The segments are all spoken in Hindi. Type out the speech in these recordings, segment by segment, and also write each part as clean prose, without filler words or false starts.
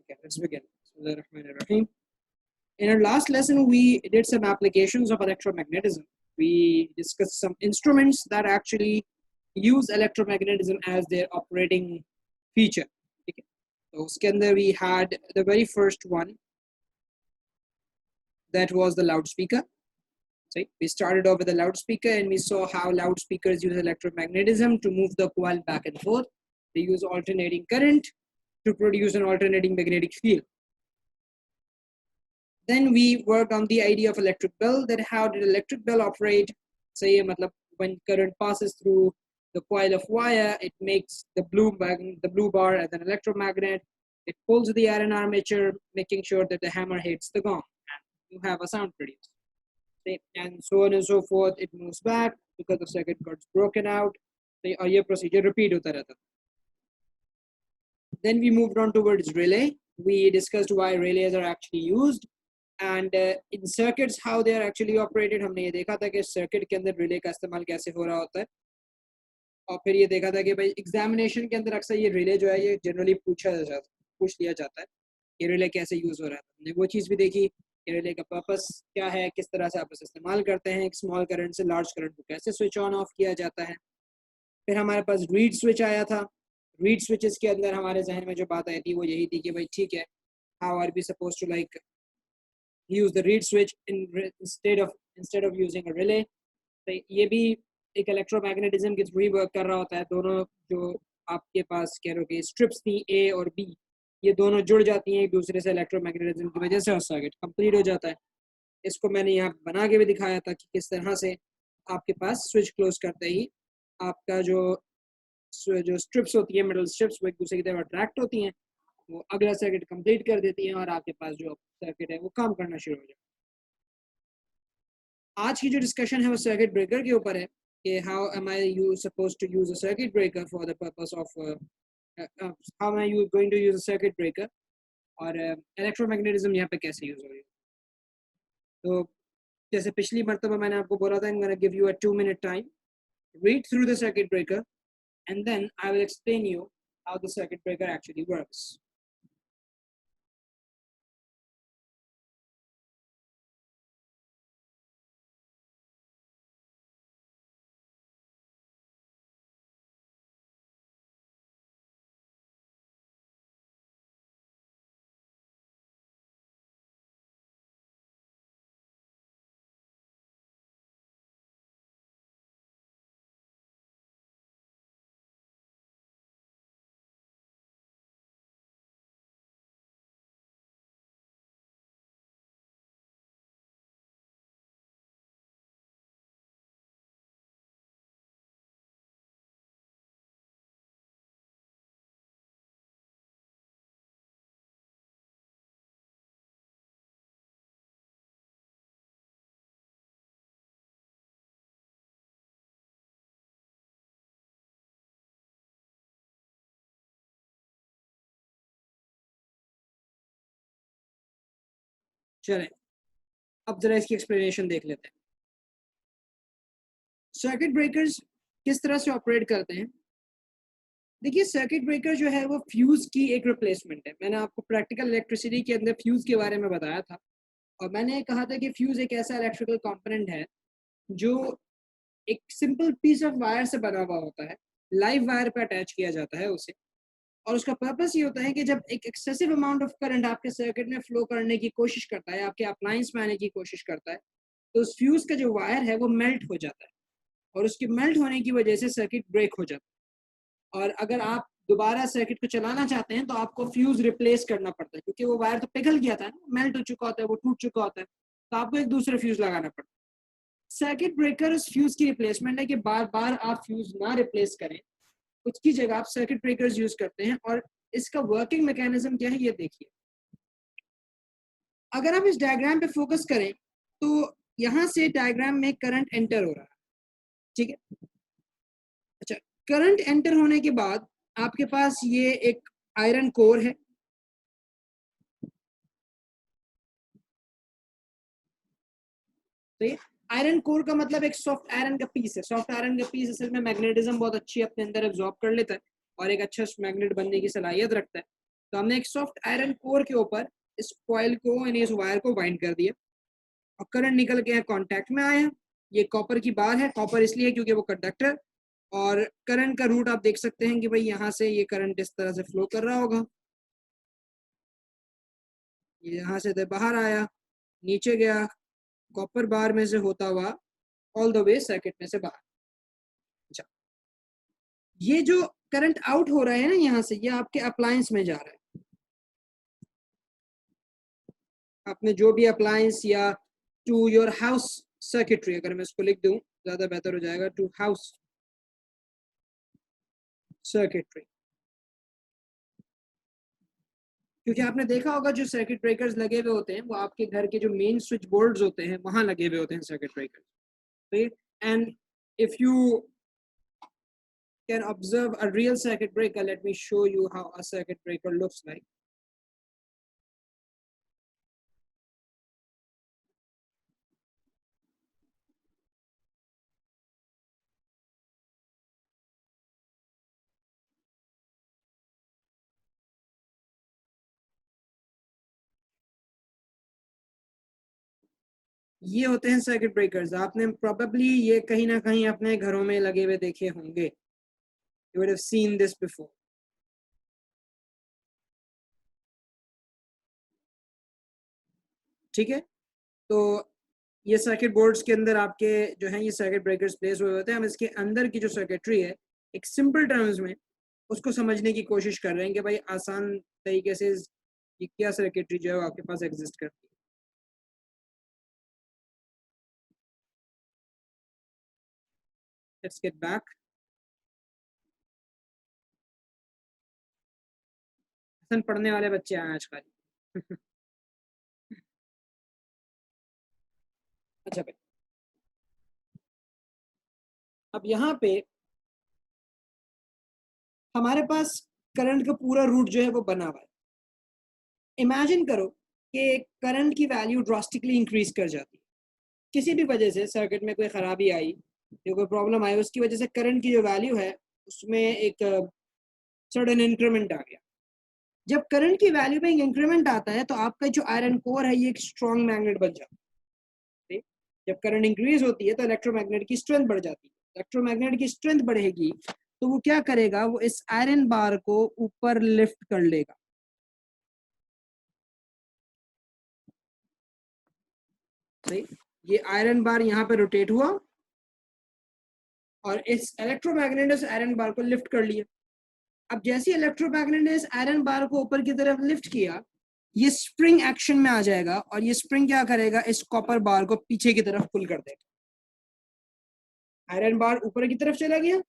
Okay, let's begin. Bismillahirrahmanirrahim. In our last lesson, we did some applications of electromagnetism. We discussed some instruments that actually use electromagnetism as their operating feature. Okay. So, uske andar we had the very first one, that was the loudspeaker. So, we started off with the loudspeaker and we saw how loudspeakers use electromagnetism to move the coil back and forth. They use alternating current to produce an alternating magnetic field. Then we worked on the idea of electric bell, that how did electric bell operate. Say, when current passes through the coil of wire, it makes the blue bar as an electromagnet. It pulls the iron armature, making sure that the hammer hits the gong, and you have a sound produced. And so on and so forth. It moves back because the circuit got broken out. और ये procedure repeat होता रहता. Then we moved on towards relay. We discussed why relays are actually used, and in circuits how they are actually operated. हमने ये देखा था कि circuit के अंदर relay का इस्तेमाल कैसे हो रहा होता है, और फिर ये देखा था कि भाई एग्जामिनेशन के अंदर अक्सर ये relay जो है ये जनरली पूछ लिया जाता है कि relay कैसे यूज हो रहा है. हमने वो चीज़ भी देखी कि relay का पर्पस क्या है, किस तरह से आप इसे इस्तेमाल करते हैं, एक स्मॉल करंट से लार्ज करंट को कैसे स्विच ऑन ऑफ किया जाता है. फिर हमारे पास रीड स्विच आया था. रीड स्विचेस के अंदर हमारे जहन में जो बात आई थी वो यही थी कि भाई ठीक है, how are we suppose to like use the reed switch instead of using a relay. तो ये भी एक इलेक्ट्रोमैग्नेटिज्म के थ्रू ही वर्क कर रहा होता है. दोनों जो आपके पास कह रहे हो कि स्ट्रिप्स थी A और B, ये दोनों जुड़ जाती हैं एक दूसरे से इलेक्ट्रोमैग्नेटिज्म की वजह से, और सर्किट कंप्लीट हो जाता है. इसको मैंने यहाँ बना के भी दिखाया था कि किस तरह से आपके पास स्विच क्लोज करते ही आपका जो स्ट्रिप्स होती है, मेटल स्ट्रिप्स, वो एक दूसरे की तरफ अट्रैक्ट होती हैं, वो अगला सर्किट कंप्लीट कर देती हैं और आपके पास जो सर्किट है वो काम करना शुरू हो जाए. आज की जो डिस्कशन है वो सर्किट ब्रेकर के ऊपर है कि how am I suppose to use a circuit breaker for the purpose of how am I going to use a circuit breaker, और इलेक्ट्रोमैग्नेटिज्म यहाँ पे कैसे यूज हो रही है. तो जैसे पिछली मरतबा मैंने आपको बोला था, I'm going to give you a 2-minute time, read through the circuit breaker, and then I will explain you how the circuit breaker actually works. चलें, अब जरा इसकी एक्सप्लेनेशन देख लेते हैं. सर्किट ब्रेकर्स किस तरह से ऑपरेट करते हैं. देखिए, सर्किट ब्रेकर जो है वो फ्यूज की एक रिप्लेसमेंट है. मैंने आपको प्रैक्टिकल इलेक्ट्रिसिटी के अंदर फ्यूज के बारे में बताया था, और मैंने कहा था कि फ्यूज एक ऐसा इलेक्ट्रिकल कंपोनेंट है जो एक सिंपल पीस ऑफ वायर से बना हुआ होता है, लाइव वायर पे अटैच किया जाता है उसे, और उसका पर्पस ये होता है कि जब एक एक्सेसिव अमाउंट ऑफ करंट आपके सर्किट में फ्लो करने की कोशिश करता है, आपके अप्लायंस में आने की कोशिश करता है, तो उस फ्यूज का जो वायर है वो मेल्ट हो जाता है, और उसके मेल्ट होने की वजह से सर्किट ब्रेक हो जाता है. और अगर आप दोबारा सर्किट को चलाना चाहते हैं तो आपको फ्यूज रिप्लेस करना पड़ता है, क्योंकि वो वायर तो पिघल गया था, मेल्ट हो चुका होता है, वो टूट चुका होता है, तो आपको एक दूसरा फ्यूज लगाना पड़ता है. सर्किट ब्रेकर उस फ्यूज की रिप्लेसमेंट है कि बार बार आप फ्यूज ना रिप्लेस करें, उसकी जगह आप सर्किट ब्रेकर्स यूज करते हैं. और इसका वर्किंग मैकेनिज्म क्या है ये देखिए. अगर आप इस डायग्राम पे फोकस करें तो यहां से डायग्राम में करंट एंटर हो रहा है, ठीक है. अच्छा, करंट एंटर होने के बाद आपके पास ये एक आयरन कोर है, तो ये आयरन कोर का मतलब एक सॉफ्ट आयरन का पीस है. सॉफ्ट आयरन का पीस असल में मैग्नेटिज्म बहुत अच्छी अपने अंदर एब्जॉर्ब कर लेता है और एक अच्छा मैग्नेट बनने की सलाहियत रखता है. तो हमने एक सॉफ्ट आयरन कोर के ऊपर इस कॉइल को यानी इस वायर को बाइंड कर दिया और करंट निकल के कांटेक्ट में आया। ये कॉपर की बार है, कॉपर इसलिए क्योंकि वो कंडक्टर, और करंट का रूट आप देख सकते हैं कि भाई यहाँ से ये करंट इस तरह से फ्लो कर रहा होगा, ये यहाँ से बाहर आया, नीचे गया, कॉपर बार में से होता हुआ ऑल द वे सर्किट में से बाहर। अच्छा, ये जो करंट आउट हो रहा है ना यहाँ से, ये आपके अप्लायंस में जा रहा है। आपने जो भी अप्लायंस या टू योर हाउस सर्किटरी, अगर मैं इसको लिख दूं ज्यादा बेहतर हो जाएगा, टू हाउस सर्किटरी, क्योंकि आपने देखा होगा जो सर्किट ब्रेकर्स लगे हुए होते हैं वो आपके घर के जो मेन स्विच बोर्ड्स होते हैं वहां लगे हुए होते हैं circuit breakers. And if you can observe a real circuit breaker, let me show you how a circuit breaker looks like. ये होते हैं सर्किट ब्रेकर्स। आपने प्रोबेबली ये कहीं ना कहीं अपने घरों में लगे हुए देखे होंगे। You would have seen this before. ठीक है, तो ये सर्किट बोर्ड्स के अंदर आपके जो है ये सर्किट ब्रेकर्स प्लेस हुए होते हैं। हम इसके अंदर की जो सर्किटरी है एक सिंपल टर्म्स में उसको समझने की कोशिश कर रहे हैं कि भाई आसान तरीके से ये क्या सर्किटरी जो है आपके पास एग्जिस्ट करती है। Let's get back. पढ़ने वाले बच्चे हैं आजकल। अच्छा भाई, अब यहाँ पे हमारे पास करंट का पूरा रूट जो है वो बना हुआ है। इमेजिन करो कि करंट की वैल्यू ड्रास्टिकली इंक्रीज कर जाती है, किसी भी वजह से सर्किट में कोई खराबी आई या कोई प्रॉब्लम आई, उसकी वजह से करंट की जो वैल्यू है उसमें एक सडन इंक्रीमेंट आ गया। जब करंट की वैल्यू में एक इंक्रीमेंट आता है तो आपका जो आयरन कोर है ये एक स्ट्रॉन्ग मैग्नेट बन जाता है। जब करंट इंक्रीज होती है तो इलेक्ट्रोमैग्नेट की स्ट्रेंथ बढ़ जाती है। इलेक्ट्रोमैग्नेट की स्ट्रेंथ बढ़ेगी तो वो क्या करेगा, वो इस आयरन बार को ऊपर लिफ्ट कर लेगा। सही, ये आयरन बार यहाँ पे रोटेट हुआ और इस इलेक्ट्रोमैग्नेट ने इस आयरन बार को लिफ्ट कर लिया। अब जैसे इलेक्ट्रोमैग्नेट ने इस आयरन बार को ऊपर की तरफ लिफ्ट किया, ये स्प्रिंग एक्शन में आ जाएगा और ये स्प्रिंग क्या करेगा, इस कॉपर बार को पीछे की तरफ पुल कर देगा। आयरन बार ऊपर की तरफ चला गया,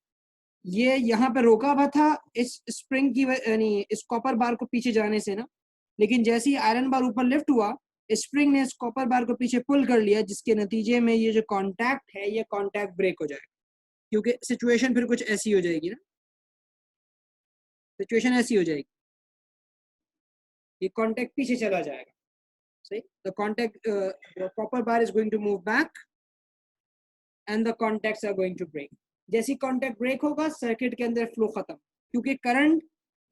ये यहाँ पे रोका हुआ था इस स्प्रिंग की यानी इस कॉपर बार को पीछे जाने से ना, लेकिन जैसे ही आयरन बार ऊपर लिफ्ट हुआ, स्प्रिंग ने इस कॉपर बार को पीछे पुल कर लिया, जिसके नतीजे में ये जो कांटेक्ट है ये कांटेक्ट ब्रेक हो जाएगा। क्योंकि सिचुएशन फिर कुछ ऐसी हो जाएगी ना, सिचुएशन ऐसी हो जाएगी, ये कांटेक्ट पीछे चला जाएगा। सही, the contact copper bar is going to move back and the contacts are going to break. जैसे कॉन्टेक्ट ब्रेक होगा सर्किट के अंदर फ्लो खत्म, क्योंकि करंट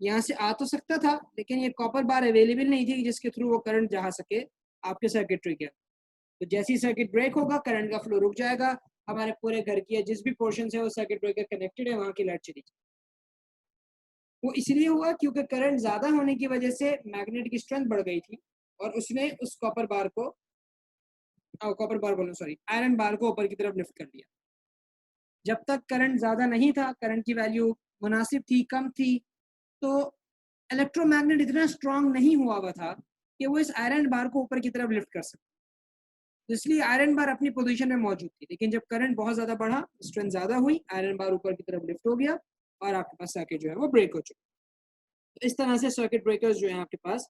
यहाँ से आ तो सकता था लेकिन ये कॉपर बार अवेलेबल नहीं थी जिसके थ्रू वो करंट जा सके आपके सर्किटरी के। तो जैसे ही सर्किट ब्रेक होगा करंट का फ्लो रुक जाएगा, हमारे पूरे घर की जिस भी पोर्शन से वो सर्किट ब्रेकर कनेक्टेड है वहां की लाइट चली जाए। वो इसलिए हुआ क्योंकि करंट ज्यादा होने की वजह से मैग्नेट की स्ट्रेंथ बढ़ गई थी और उसने उस कॉपर बार को कॉपर बार बोलो सॉरी आयरन बार को ऊपर की तरफ लिफ्ट कर दिया। जब तक करंट ज्यादा नहीं था, करंट की वैल्यू मुनासिब थी, कम थी, तो इलेक्ट्रोमैग्नेट इतना स्ट्रांग नहीं हुआ था कि वो इस आयरन बार को ऊपर की तरफ लिफ्ट कर सके। तो इसलिए आयरन बार अपनी पोजीशन में मौजूद थी, लेकिन जब करंट बहुत ज्यादा बढ़ा, स्ट्रेंथ ज्यादा हुई, आयरन बार ऊपर की तरफ लिफ्ट हो गया और आपके पास सर्किट जो है वो ब्रेक हो चुका। तो इस तरह से सर्किट ब्रेकर्स जो है आपके पास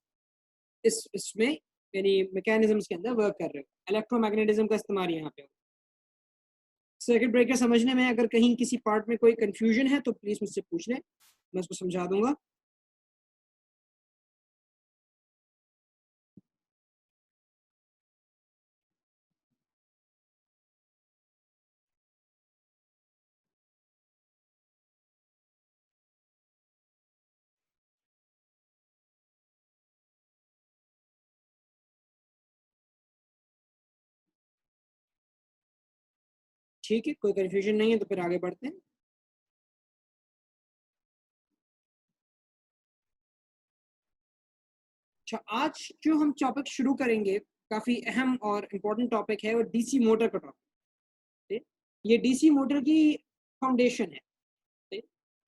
इसमें यानी मैकेनिज्म्स के अंदर वर्क कर रहे हो। इलेक्ट्रोमैग्नेटिज्म का इस्तेमाल यहाँ पे हो। सर्किट ब्रेकर समझने में अगर कहीं किसी पार्ट में कोई कंफ्यूजन है तो प्लीज मुझसे पूछ लें, मैं उसको समझा दूंगा। ठीक है, कोई कंफ्यूजन नहीं है तो फिर आगे बढ़ते हैं। अच्छा, आज जो हम टॉपिक शुरू करेंगे काफी अहम और इम्पोर्टेंट टॉपिक है, वो डीसी मोटर का टॉपिक। ये डीसी मोटर की फाउंडेशन है,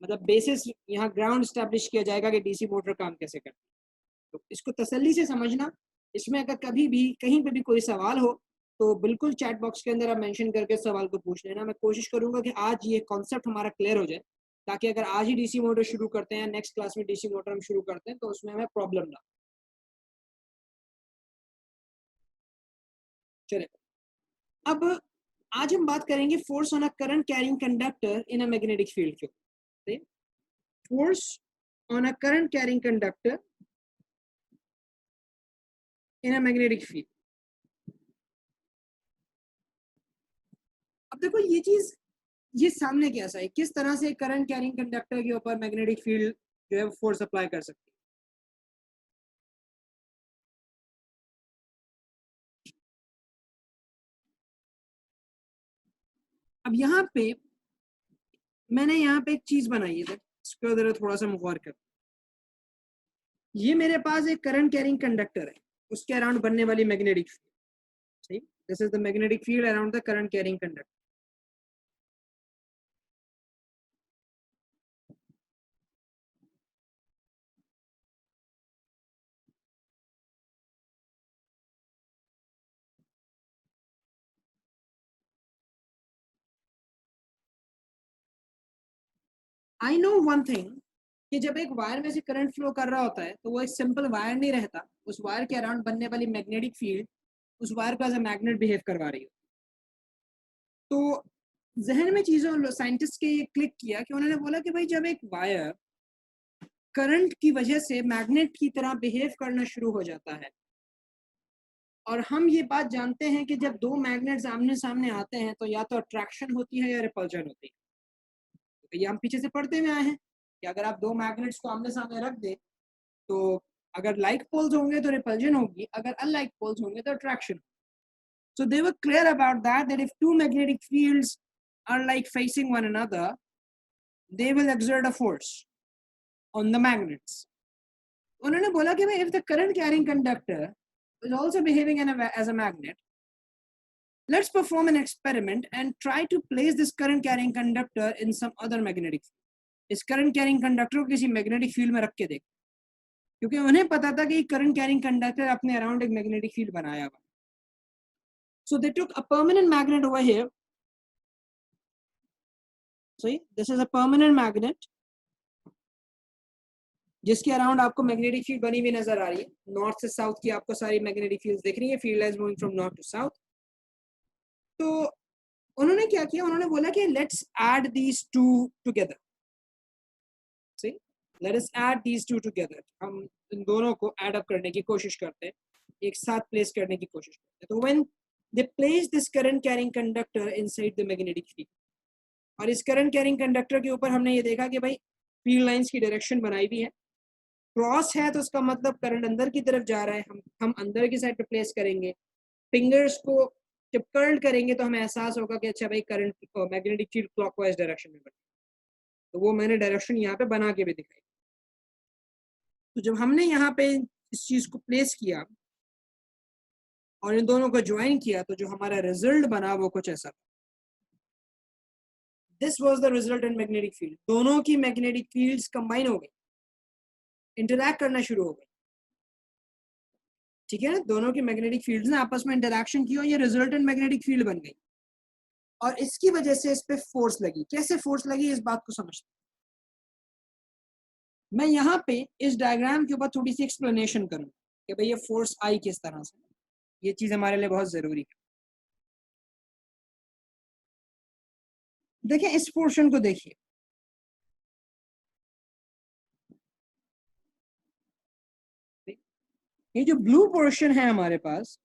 मतलब बेसिस, यहाँ ग्राउंड स्टैब्लिश किया जाएगा कि डीसी मोटर काम कैसे करती है। तो इसको तसल्ली से समझना। इसमें अगर कभी भी कहीं पे भी कोई सवाल हो तो बिल्कुल चैट बॉक्स के अंदर आप मेंशन करके सवाल को पूछ लेना। मैं कोशिश करूंगा कि आज ये कॉन्सेप्ट हमारा क्लियर हो जाए, ताकि अगर आज ही डीसी मोटर शुरू करते हैं, नेक्स्ट क्लास में डीसी मोटर हम शुरू करते हैं, तो उसमें हमें प्रॉब्लम ना। चले, अब आज हम बात करेंगे force on a current carrying conductor in a magnetic field के ऊपर। Force on a current carrying conductor in a magnetic field. अब देखो ये चीज, ये सामने कैसा है, किस तरह से करंट कैरिंग कंडक्टर के ऊपर मैग्नेटिक फील्ड जो है फोर्स अप्लाई कर सकती है। अब यहाँ पे मैंने यहाँ पे एक चीज बनाई है, इसको जरा थोड़ा सा मुगौर कर। ये मेरे पास एक करंट कैरिंग कंडक्टर है, उसके अराउंड बनने वाली मैग्नेटिक फील्ड। सही, this is the magnetic field around the current carrying conductor. I know one thing, कि जब एक वायर में से करंट फ्लो कर रहा होता है तो वो एक सिंपल वायर नहीं रहता, उस वायर के अराउंड बनने वाली मैग्नेटिक फील्ड उस वायर को एज अ मैग्नेट बिहेव करवा रही हो। तो जहन में चीजों साइंटिस्ट के क्लिक किया कि उन्होंने बोला कि भाई जब एक वायर करंट की वजह से मैग्नेट की तरह बिहेव करना शुरू हो जाता है, और हम ये बात जानते हैं कि जब दो मैग्नेट्स आमने सामने आते हैं तो या तो अट्रैक्शन होती है या रिपल्जन होती है। तो ये हम पीछे से पढ़ते हुए आए हैं कि अगर आप दो मैग्नेट्स को आमने सामने रख दें तो अगर लाइक पोल्स होंगे तो रिपल्जन होगी, अगर अनलाइक पोल्स होंगे तो attraction. So they were clear about that if two magnetic fields are like facing one another, they will exert a force on the magnets. उन्होंने बोला कि भाई if the current carrying conductor is also behaving as a magnet, let's perform an experiment and try to place this current carrying conductor in some other magnetic field. इस करंट कैरिंग कंडक्टर को किसी मैग्नेटिक फील्ड में रख के देख, क्योंकि उन्हें पता था कि करंट कैरिंग कंडक्टर अपने अराउंड एक मैग्नेटिक फील्ड बनाया हुआ। So they took a permanent magnet over here. See, this is a permanent magnet जिसके अराउंड आपको मैग्नेटिक फील्ड बनी हुई नजर आ रही है। नॉर्थ से साउथ की आपको सारी मैग्नेटिक फील्ड्स दिख रही है, field lines moving from north to south. तो उन्होंने क्या किया, उन्होंने बोला कि let's add these two together. See, let us add these two together. हम इन दोनों को ऐड अप करने की कोशिश करते हैं, एक साथ प्लेस करने की कोशिश करते हैं। तो when they place this current carrying conductor inside the magnetic field, और इस करंट कैरिंग कंडक्टर के ऊपर हमने ये देखा कि भाई फील्ड लाइंस की डायरेक्शन बनाई भी है। क्रॉस है तो उसका मतलब करंट अंदर की तरफ जा रहा है, हम अंदर की साइड पे प्लेस करेंगे। फिंगर्स को जब कर्ल करेंगे तो हमें एहसास होगा कि अच्छा भाई current magnetic field clockwise direction में बने, तो वो मैंने डायरेक्शन यहाँ पे बना के भी दिखाई। तो जब हमने यहाँ पे इस चीज को प्लेस किया और इन दोनों को ज्वाइन किया तो जो हमारा रिजल्ट बना वो कुछ ऐसा। This was the result in magnetic field. दोनों की मैग्नेटिक फील्ड्स कंबाइन हो गई, इंटरैक्ट करना शुरू हो गई। ठीक है ना, दोनों की मैग्नेटिक फील्ड्स ने आपस में इंटरैक्शन की और ये रिजल्टेंट मैग्नेटिक फील्ड बन गई, और इसकी वजह से इस पे फोर्स लगी। कैसे फोर्स लगी इस बात को समझते हैं। मैं यहाँ पे इस डायग्राम के ऊपर थोड़ी सी एक्सप्लेनेशन करूँ कि भाई ये फोर्स आई किस तरह से, ये चीज हमारे लिए बहुत जरूरी है। देखिए इस पोर्शन को देखिए, ये जो ब्लू पोर्शन है हमारे पास,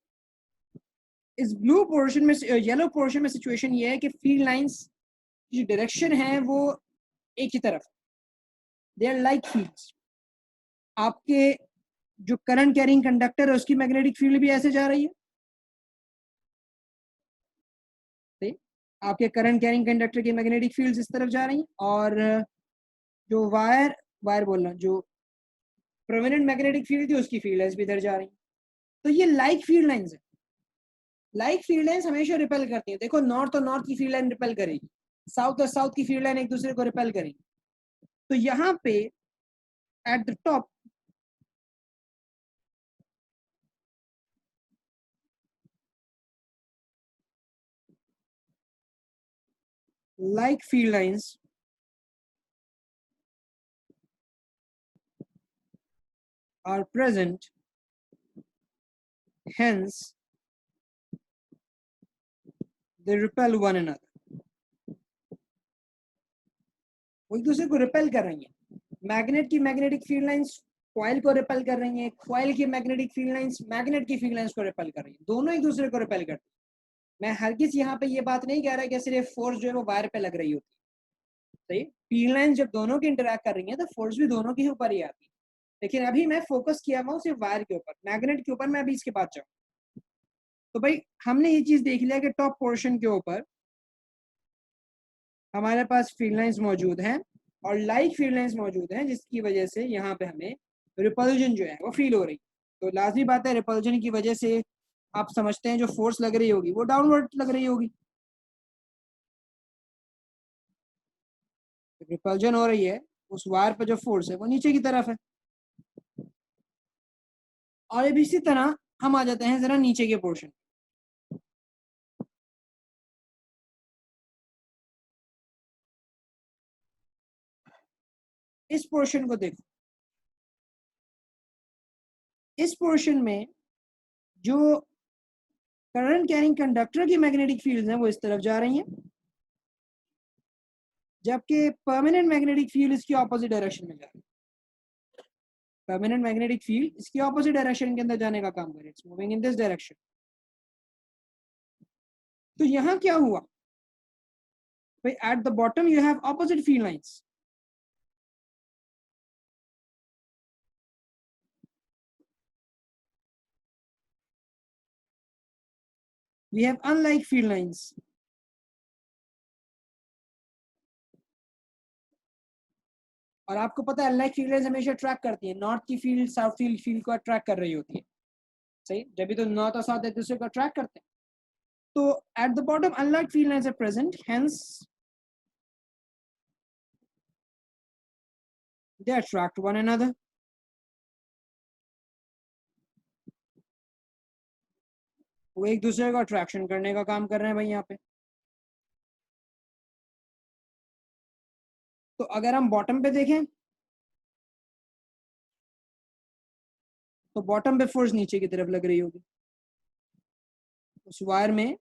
इस ब्लू पोर्शन में, येलो पोर्शन में सिचुएशन ये है कि फील्ड लाइंस की डायरेक्शन है वो एक ही तरफ, दे आर लाइक फील्ड्स। आपके जो करंट कैरिंग कंडक्टर है उसकी मैग्नेटिक फील्ड भी ऐसे जा रही है। आपके करंट कैरिंग कंडक्टर की मैग्नेटिक फील्ड इस तरफ जा रही हैं, और जो वायर वायर बोल रहा हूँ, जो प्रोमिनेंट मैग्नेटिक फील्ड थी उसकी फील्ड लाइंस भी इधर जा रही हैं। तो ये लाइक फील्ड लाइंस है। लाइक फील्ड लाइंस हमेशा रिपेल करती हैं। देखो नॉर्थ और नॉर्थ की फील्ड लाइन रिपेल करेगी, साउथ और साउथ की फील्ड लाइन एक दूसरे को रिपेल करेगी। तो यहाँ पे at the top like field lines are present, hence they repel one another. वो एक दूसरे को रिपेल कर रही हैं। मैग्नेट की मैग्नेटिक फील्ड लाइंस कॉइल को रिपेल कर रही हैं, कॉइल की मैग्नेटिक फील्ड लाइंस मैग्नेट की फील्ड लाइंस को रिपेल कर रही हैं, दोनों एक दूसरे को रिपेल करती हैं। मैं हरगिज यहाँ पे ये बात नहीं कह रहा कि सिर्फ फोर्स जो है वो वायर पे लग रही होती है। सही, फील्ड लाइंस जब दोनों की इंटरेक्ट कर रही हैं तो फोर्स भी दोनों के ऊपर ही आती है। लेकिन अभी मैं फोकस किया हुआ हूँ सिर्फ वायर के ऊपर, मैग्नेट के ऊपर मैं अभी इसके बाद जाऊँ। तो भाई हमने ये चीज देख लिया कि टॉप पोर्शन के ऊपर हमारे पास फील्ड लाइंस मौजूद हैं और लाइक फील्ड लाइंस मौजूद हैं, जिसकी वजह से यहाँ पे हमें रिपल्जन जो है वो फील हो रही। तो लाजमी बात है रिपल्जन की वजह से आप समझते हैं जो फोर्स लग रही होगी वो डाउनवर्ड लग रही होगी। रिपल्जन हो रही है, उस वायर पर जो फोर्स है वो नीचे की तरफ है। और अब इसी तरह हम आ जाते हैं जरा नीचे के पोर्शन। इस पोर्शन को देखो, इस पोर्शन में जो करंट कैरिंग कंडक्टर की मैग्नेटिक फील्ड हैं वो इस तरफ जा रही हैं, जबकि परमानेंट मैग्नेटिक फील्ड इसकी ऑपोजिट डायरेक्शन में जा रही है। परमानेंट मैग्नेटिक फील्ड इसकी ऑपोजिट डायरेक्शन के अंदर जाने का काम करे, it's moving in this direction. तो यहाँ क्या हुआ भाई, at the bottom you have opposite field lines. We have unlike field lines. और आपको पता है अनलाइक फील्ड लाइंस हमेशा ट्रैक करती है, नॉर्थ की फील्ड साउथ फील्ड को अट्रैक्ट कर रही होती है। सही, जब भी तो नॉर्थ और साउथ एक दूसरे को अट्रैक्ट करते हैं। तो at the bottom unlike field lines are present, hence they attract one another. वो एक दूसरे को अट्रैक्शन करने का काम कर रहे हैं भाई यहाँ पे। तो अगर हम बॉटम पे देखें तो बॉटम पे फोर्स नीचे की तरफ लग रही होगी। उस वायर में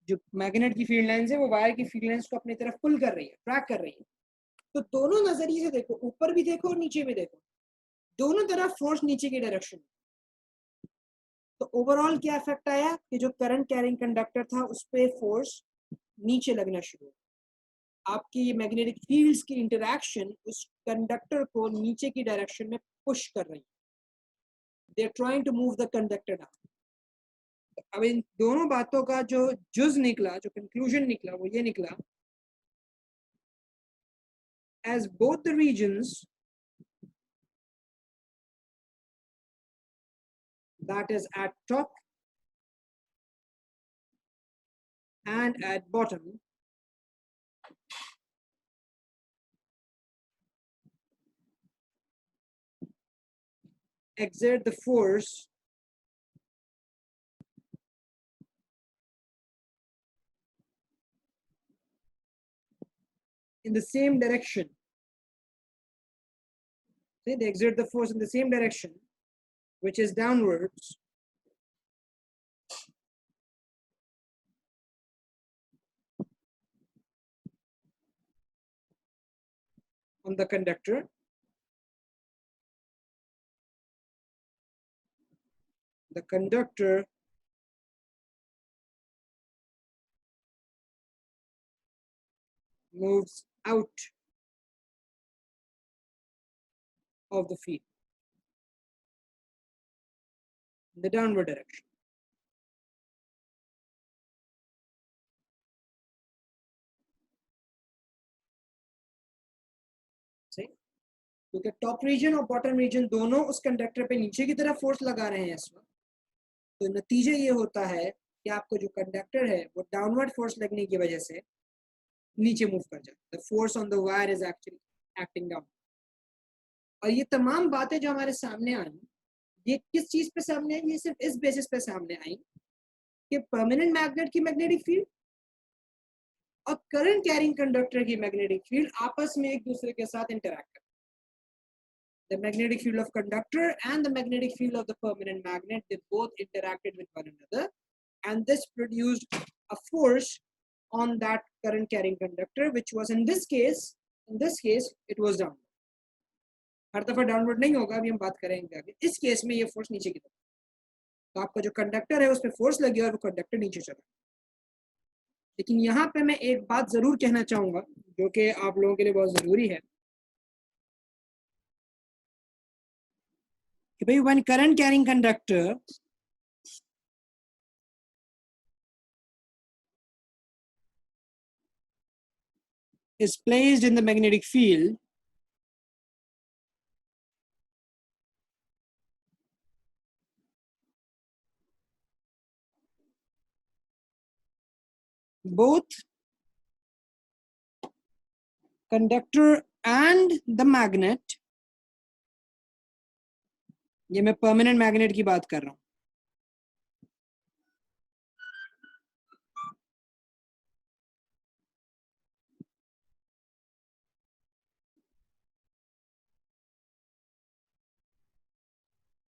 जो मैग्नेट की फील्ड लाइंस है वो वायर की फील्ड लाइंस को अपनी तरफ पुल कर रही है, ट्रैक कर रही है। तो दोनों नजरिए से देखो, ऊपर भी देखो और नीचे भी देखो, दोनों तरफ फोर्स नीचे की डायरेक्शन में। तो ओवरऑल क्या इफेक्ट आया कि जो करंट कैरिंग कंडक्टर था उस पर फोर्स नीचे लगना शुरू हुआ। आपकी ये मैग्नेटिक फील्ड्स की इंटरेक्शन उस कंडक्टर को नीचे की डायरेक्शन में पुश कर रही है। They are trying to move the conductor down. अब इन दोनों बातों का जो जुज निकला, जो कंक्लूजन निकला, वो ये निकला, as both the regions that is at top and at bottom exert the force in the same direction. See, they exert the force in the same direction, which is downwards. On the conductor. The conductor moves out of the field in the downward direction. क्योंकि टॉप रीजन और बॉटम रीजन दोनों उस कंडक्टर पे नीचे की तरफ फोर्स लगा रहे हैं इस वक्त, तो नतीजा ये होता है कि आपको जो कंडक्टर है वो डाउनवर्ड फोर्स लगने की वजह से नीचे मूव कर जाता है। The force on the wire is actually acting down. और ये तमाम बातें जो हमारे सामने आई, ये किस चीज पे सामने आई? ये सिर्फ इस बेसिस पे सामने आई कि परमानेंट मैग्नेट की मैग्नेटिक फील्ड और करंट कैरिंग कंडक्टर की मैग्नेटिक फील्ड आपस में एक दूसरे के साथ इंटरैक्ट करते हैं। The magnetic field of conductor and the magnetic field of the permanent magnet, they both interacted with one another, and this produced a force on that current carrying conductor, which was in this case it was downward. हर दफा डाउनवर्ड नहीं होगा, अभी हम बात करेंगे आगे। इस केस में ये फोर्स नीचे की तरफ, तो आपका जो कंडक्टर है उस पर फोर्स लगी और वो कंडक्टर नीचे चला। लेकिन यहाँ पे मैं एक बात जरूर कहना चाहूंगा जो कि आप लोगों के लिए बहुत जरूरी है कि भाई when current carrying conductor is placed in the magnetic field, both conductor and the magnet, ये मैं परमानेंट मैग्नेट की बात कर रहा हूं,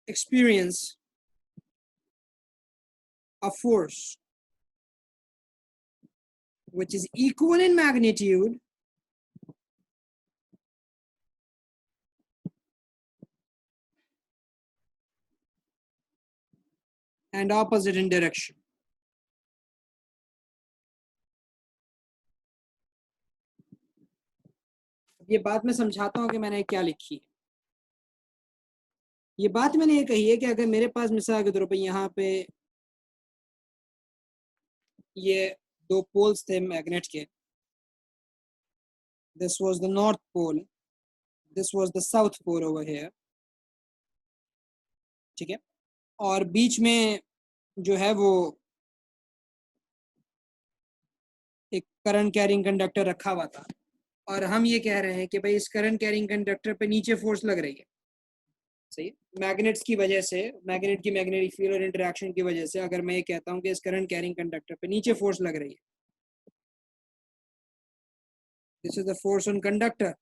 experience a force which is equal in magnitude and opposite in direction. ये बात मैं समझाता हूं कि मैंने क्या लिखी है। ये बात मैंने ये कही है कि अगर मेरे पास मिसाल के तौर पर यहाँ पे ये दो पोल्स थे मैग्नेट के, this was the north pole, this was the south pole over here, ठीक है, और बीच में जो है वो एक करंट कैरिंग कंडक्टर रखा हुआ था, और हम ये कह रहे हैं कि भाई इस करंट कैरिंग कंडक्टर पे नीचे फोर्स लग रही है, सही, मैग्नेट्स की वजह से, मैग्नेट की मैग्नेटिक फील्ड और इंटरेक्शन की वजह से अगर मैं ये कहता हूँ कि इस करंट कैरिंग कंडक्टर पे नीचे फोर्स लग रही है, this is the force on conductor,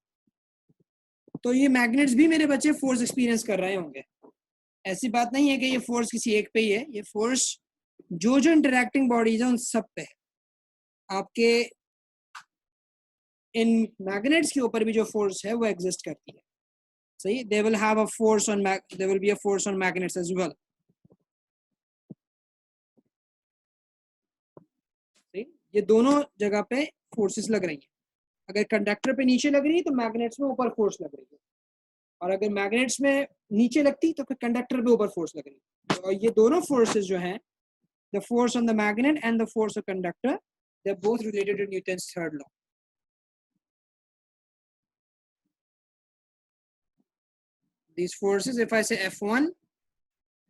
तो ये मैग्नेट्स भी मेरे बच्चे फोर्स एक्सपीरियंस कर रहे होंगे। ऐसी बात नहीं है कि ये फोर्स किसी एक पे ही है, ये फोर्स जो जो इंटरेक्टिंग बॉडीज है उन सब पे है। आपके इन मैग्नेट्स के ऊपर भी जो फोर्स है वो एग्जिस्ट करती है, सही, they will have a force on, there will be a force on magnets as well, सही, ये दोनों जगह पे फोर्सेस लग रही हैं। अगर कंडक्टर पे नीचे लग रही है तो मैग्नेट्स में ऊपर फोर्स लग रही है, और अगर मैग्नेट्स में नीचे लगती तो फिर कंडक्टर पे ऊपर फोर्स लग रही है। और ये दोनों फोर्सेस जो हैं, the force on the magnet and the force of conductor, they are both related to Newton's third law. These forces, if I say F1,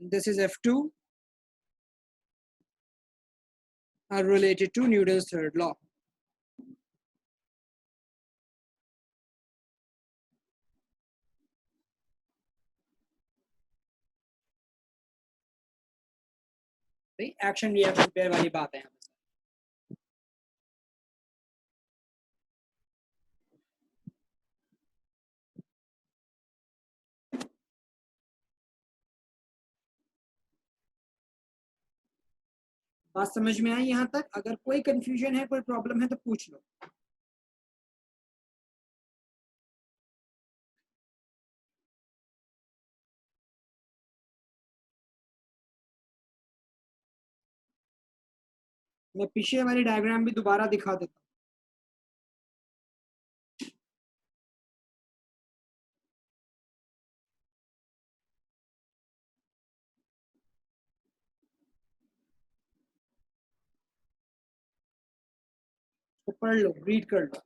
this is F2, are related to Newton's third law. Action reaction pair वाली बात है। बात समझ में आई यहाँ तक? अगर कोई कंफ्यूजन है, कोई प्रॉब्लम है तो पूछ लो। मैं पीछे वाली डायग्राम भी दोबारा दिखा देता हूँ। तो पढ़ लो, रीड कर लो,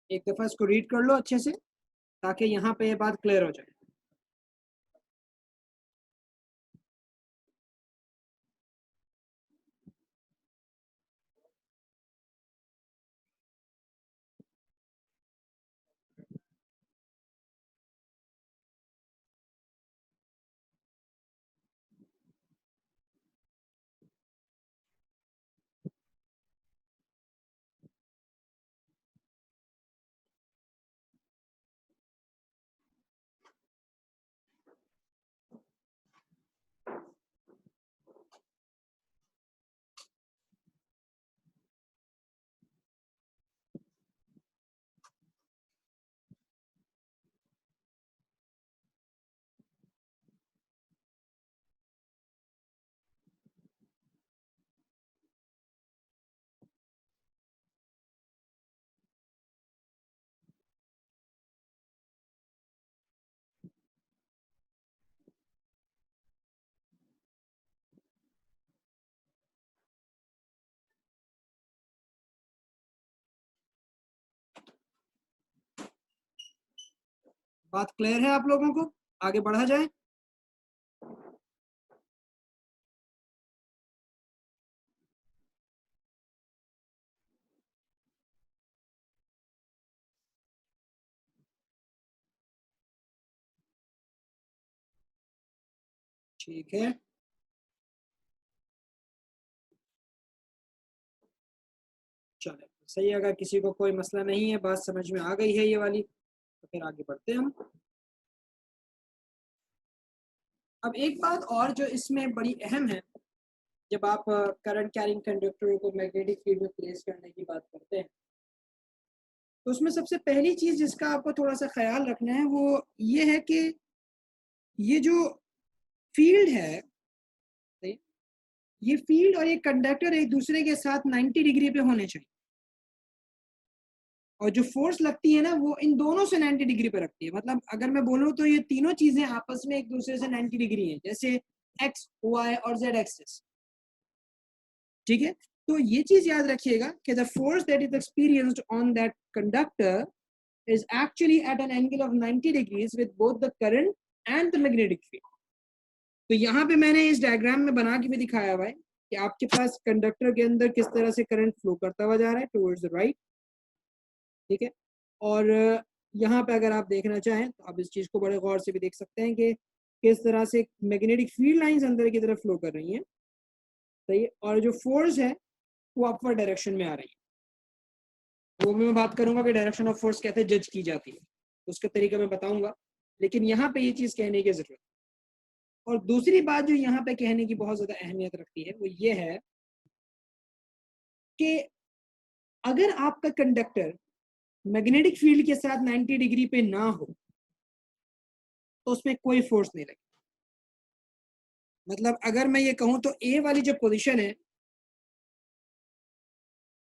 एक दफा इसको रीड कर लो अच्छे से, ताकि यहाँ पे ये बात क्लियर हो जाए। बात क्लियर है आप लोगों को? आगे बढ़ा जाए। ठीक है, चले सही। अगर किसी को कोई मसला नहीं है, बात समझ में आ गई है ये वाली, तो फिर आगे बढ़ते हैं हम। अब एक बात और जो इसमें बड़ी अहम है, जब आप करंट कैरिंग कंडक्टरों को मैग्नेटिक फील्ड में प्लेस करने की बात करते हैं, तो उसमें सबसे पहली चीज जिसका आपको थोड़ा सा ख्याल रखना है वो ये है कि ये जो फील्ड है, ये फील्ड और ये कंडक्टर एक दूसरे के साथ 90 डिग्री पे होने चाहिए, और जो फोर्स लगती है ना वो इन दोनों से 90 डिग्री पे रखती है। मतलब अगर मैं बोलूँ तो ये तीनों चीजें आपस में एक दूसरे से 90 डिग्री है, जैसे एक्स, वाई और जेड एक्सिस। ठीक है, तो ये चीज याद रखिएगा कि the force that is experienced on that conductor is actually at an angle of 90 degrees with both the current and the magnetic field. तो यहाँ पे मैंने इस डायग्राम में बना के भी दिखाया हुआ है कि आपके पास कंडक्टर के अंदर किस तरह से करंट फ्लो करता हुआ जा रहा है टुवर्ड्स द राइट। ठीक है, और यहाँ पे अगर आप देखना चाहें तो आप इस चीज को बड़े गौर से भी देख सकते हैं कि किस तरह से मैग्नेटिक फील्ड लाइंस अंदर की तरफ फ्लो कर रही हैं। सही है, और जो फोर्स है वो अपवर्ड डायरेक्शन में आ रही है। वो मैं बात करूंगा कि डायरेक्शन ऑफ फोर्स कैसे जज की जाती है, उसका तरीका मैं बताऊंगा, लेकिन यहाँ पे ये चीज कहने की जरूरत। और दूसरी बात जो यहाँ पे कहने की बहुत ज्यादा अहमियत रखती है वो ये है कि अगर आपका कंडक्टर मैग्नेटिक फील्ड के साथ 90 डिग्री पे ना हो तो उसमें कोई फोर्स नहीं लगेगी। मतलब अगर मैं ये कहूं तो ए वाली जो पोजीशन है,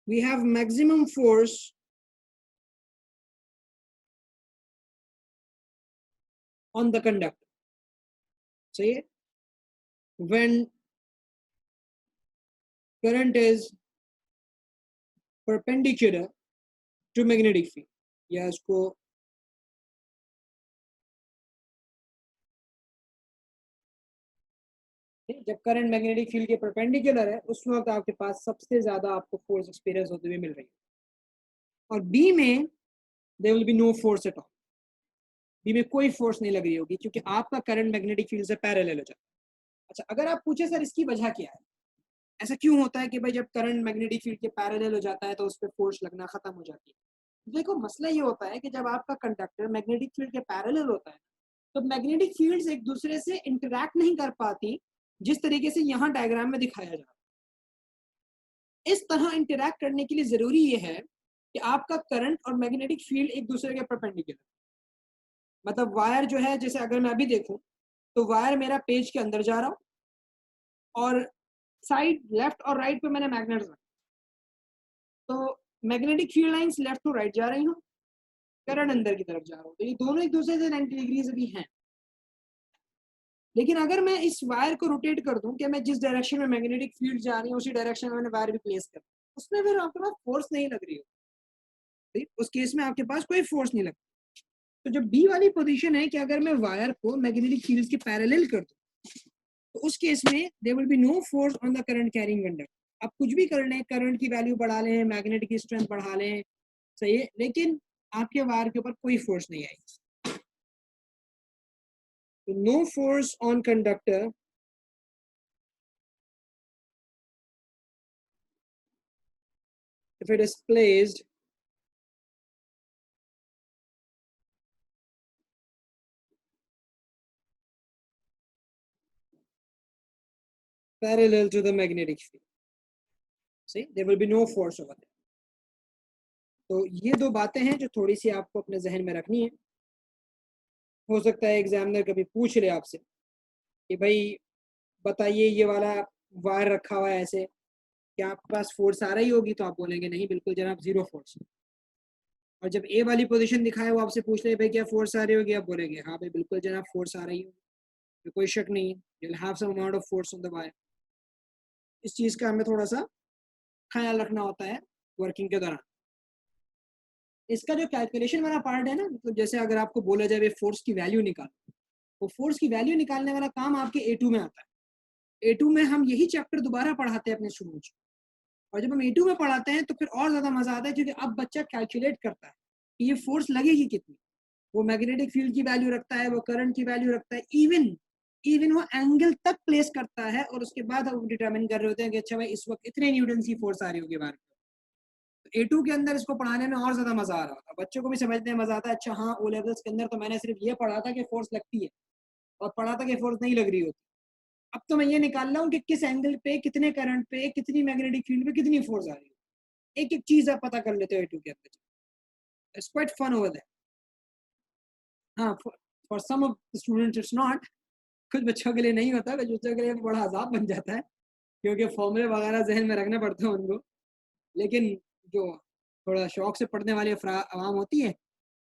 we have maximum force on the conductor. सही है, when current is perpendicular to magnetic field, या इसको जब करंट मैग्नेटिक फील्ड के परपेंडिकुलर है उस वक्त आपके पास सबसे ज्यादा आपको फोर्स एक्सपीरियंस होते हुए मिल रही है। और बी में there will be no force at all, B में कोई फोर्स नहीं लग रही होगी क्योंकि आपका करंट मैग्नेटिक फील्ड से पैरेलल हो जाता है। अच्छा, अगर आप पूछे सर इसकी वजह क्या है, ऐसा क्यों होता है कि भाई जब करंट मैग्नेटिक फील्ड के पैरेलल हो जाता है तो उस पर फोर्स लगना खत्म हो जाती है? देखो मसला ये होता है कि जब आपका कंडक्टर मैग्नेटिक फील्ड के पैरेलल होता है तो मैग्नेटिक फील्ड्स एक दूसरे से इंटरैक्ट नहीं कर पाती जिस तरीके से यहाँ डायग्राम में दिखाया जा रहा है। इस तरह इंटरैक्ट करने के लिए जरूरी ये है कि आपका करंट और मैग्नेटिक फील्ड एक दूसरे के परपेंडिकुलर। मतलब वायर जो है, जैसे अगर मैं अभी देखूं तो वायर मेरा पेज के अंदर जा रहा हूं और साइड लेफ्ट और राइट पे मैंने मैग्नेट रखा, तो magnetic field lines left to right जा रही हूँ, करंट अंदर की तरफ जा रहा हूँ, तो ये दोनों एक दूसरे से 90 डिग्री से भी हैं। लेकिन अगर मैं इस वायर को रोटेट कर दूं कि मैं जिस डायरेक्शन में मैग्नेटिक फील्ड जा रही हूँ उसी डायरेक्शन में मैंने वायर भी प्लेस कर, उसमें फिर आपके पास फोर्स नहीं लग रही हो। उस केस में आपके पास कोई फोर्स नहीं लगती। तो जो बी वाली पोजीशन है कि अगर मैं वायर को मैग्नेटिक फील्ड के पैरेलल कर दूं तो उस केस में there will be no force on the current carrying conductor. आप कुछ भी कर लें, करंट की वैल्यू बढ़ा लें, मैग्नेट की स्ट्रेंथ बढ़ा लें, सही है, लेकिन आपके वायर के ऊपर कोई फोर्स नहीं आएगी। तो no force on conductor if it is placed parallel to the magnetic field, see there will be no force over there। तो ये दो बातें हैं जो थोड़ी सी आपको अपने जहन में रखनी है। हो सकता है एग्जामिनर कभी पूछ ले आपसे कि भाई बताइए ये वाला वायर रखा हुआ है ऐसे, क्या आपके पास फोर्स आ रही होगी? तो आप बोलेंगे नहीं बिल्कुल जनाब, जीरो फोर्स। और जब ए वाली पोजीशन दिखाए वो आपसे पूछ ले भाई क्या फोर्स आ रही होगी, आप बोलेंगे हाँ भाई बिल्कुल जनाब फोर्स आ रही होगी, कोई शक नहीं है, you will have some amount of force on the wire. इस चीज का हमें थोड़ा सा ख्याल रखना होता है वर्किंग के दौरान। इसका जो कैलकुलेशन वाला पार्ट है ना, मतलब जैसे अगर आपको बोला जाए फोर्स की वैल्यू निकाल, वो फोर्स की वैल्यू निकालने वाला काम आपके A2 में आता है। A2 में हम यही चैप्टर दोबारा पढ़ाते हैं अपने स्टूडेंट्स को, और जब हम A2 में पढ़ाते हैं तो फिर और ज्यादा मजा आता है क्योंकि अब बच्चा कैलकुलेट करता है कि ये फोर्स लगेगी कितनी। वो मैग्नेटिक फील्ड की वैल्यू रखता है, वो करंट की वैल्यू रखता है, इवन इवन वो एंगल तक प्लेस करता है, और उसके बाद हम डिटरमिन कर रहे होते हैं कि अच्छा भाई इस वक्त इतने न्यूटन की फोर्स आ रही होगी बाहर। A2 के अंदर इसको पढ़ाने में और ज्यादा मजा आ रहा था, बच्चों को भी समझने में मजा आता है। अच्छा हाँ, ओ लेवल्स के अंदर तो मैंने सिर्फ ये पढ़ा था कि फोर्स लगती है और पढ़ा था कि फोर्स नहीं लग रही होती। अब तो मैं ये निकाल रहा हूँ कि किस एंगल पे, कितने करंट पे, कितनी मैग्नेटिक फील्ड पे कितनी फोर्स आ रही है। एक एक चीज आप पता कर लेते हो A2 के अंदर। It's quite fun over that. हाँ, for some of students it's not. कुछ बच्चों के लिए नहीं होता, कुछ बच्चों के लिए बड़ा अजाब बन जाता है क्योंकि फॉर्मूले वगैरह जहन में रखने पड़ते हैं उनको। लेकिन जो थोड़ा शौक से पढ़ने वाली आवाम होती है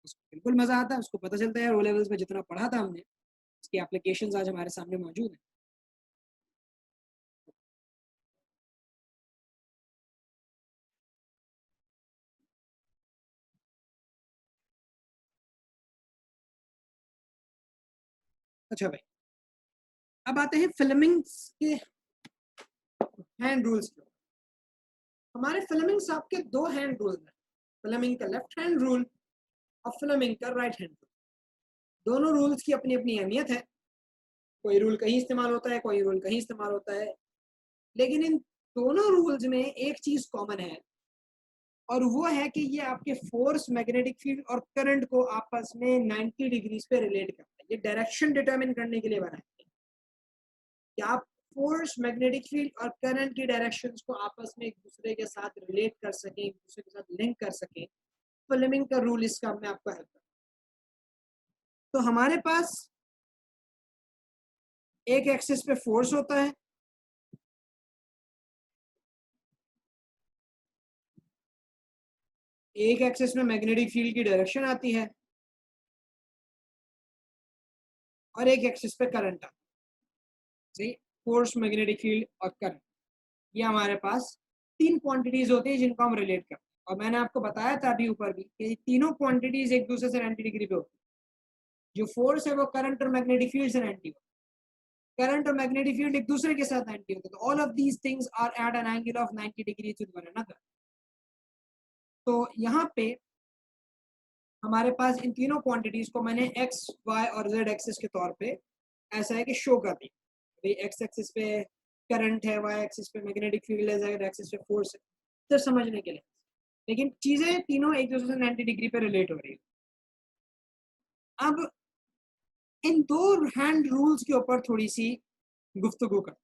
उसको बिल्कुल मजा आता है, उसको पता चलता है ओ लेवल्स में जितना पढ़ा था हमने उसकी एप्लीकेशंस आज हमारे सामने मौजूद है। अच्छा भाई, अब आते हैं फिल्मिंग्स के हैंड रूल्स पे। हमारे फिल्मिंग साहब के दो हैंड रूल हैं, फिल्मिंग का लेफ्ट हैंड रूल और फिल्मिंग का राइट हैंड रूल। दोनों रूल्स की अपनी अपनी अहमियत है, कोई रूल कहीं इस्तेमाल होता है, कोई रूल कहीं इस्तेमाल होता है, लेकिन इन दोनों रूल्स में एक चीज कॉमन है, और वो है कि ये आपके फोर्स, मैग्नेटिक फील्ड और करंट को आपस में 90 डिग्रीज पे रिलेट करता है। ये डायरेक्शन डिटरमिन करने के लिए बना है कि आप फोर्स, मैग्नेटिक फील्ड और करंट की डायरेक्शंस को आपस में एक दूसरे के साथ रिलेट कर सकें, एक दूसरे के साथ लिंक कर सकें। फ्लेमिंग का रूल इस काम में आपको हेल्प करता है। तो हमारे पास एक एक्सिस पे फोर्स होता है, एक एक्सिस में मैग्नेटिक फील्ड की डायरेक्शन आती है, और एक एक्सिस पे करंट आता है। फोर्स, मैग्नेटिक फील्ड और करंट, ये हमारे पास तीन क्वांटिटीज होती है जिनको हम रिलेट करते हैं। और मैंने आपको बताया था अभी ऊपर भी कि तीनों क्वांटिटीज एक दूसरे से 90 डिग्री पे होती है। जो फोर्स है वो करंट और मैग्नेटिक फील्ड से 90 होती है, करंट और मैग्नेटिक फील्ड एक दूसरे के साथ 90 होते हैं। तो all of these things are at an angle of 90 degree with one another. तो यहाँ पे हमारे पास इन तीनों क्वांटिटीज को मैंने एक्स, वाई और जेड एक्सिस के तौर पे ऐसा है कि शो कर दी। भाई एक्स एक्सिस पे करंट है, वाई एक्सिस पे मैग्नेटिक फील्ड है, जेड एक्सिस पे फोर्स है, तो समझने के लिए। लेकिन चीजें तीनों एक दूसरे से 90 डिग्री पे रिलेट हो रही है। अब इन दो हैंड रूल्स के ऊपर थोड़ी सी गुफ्तगू कर।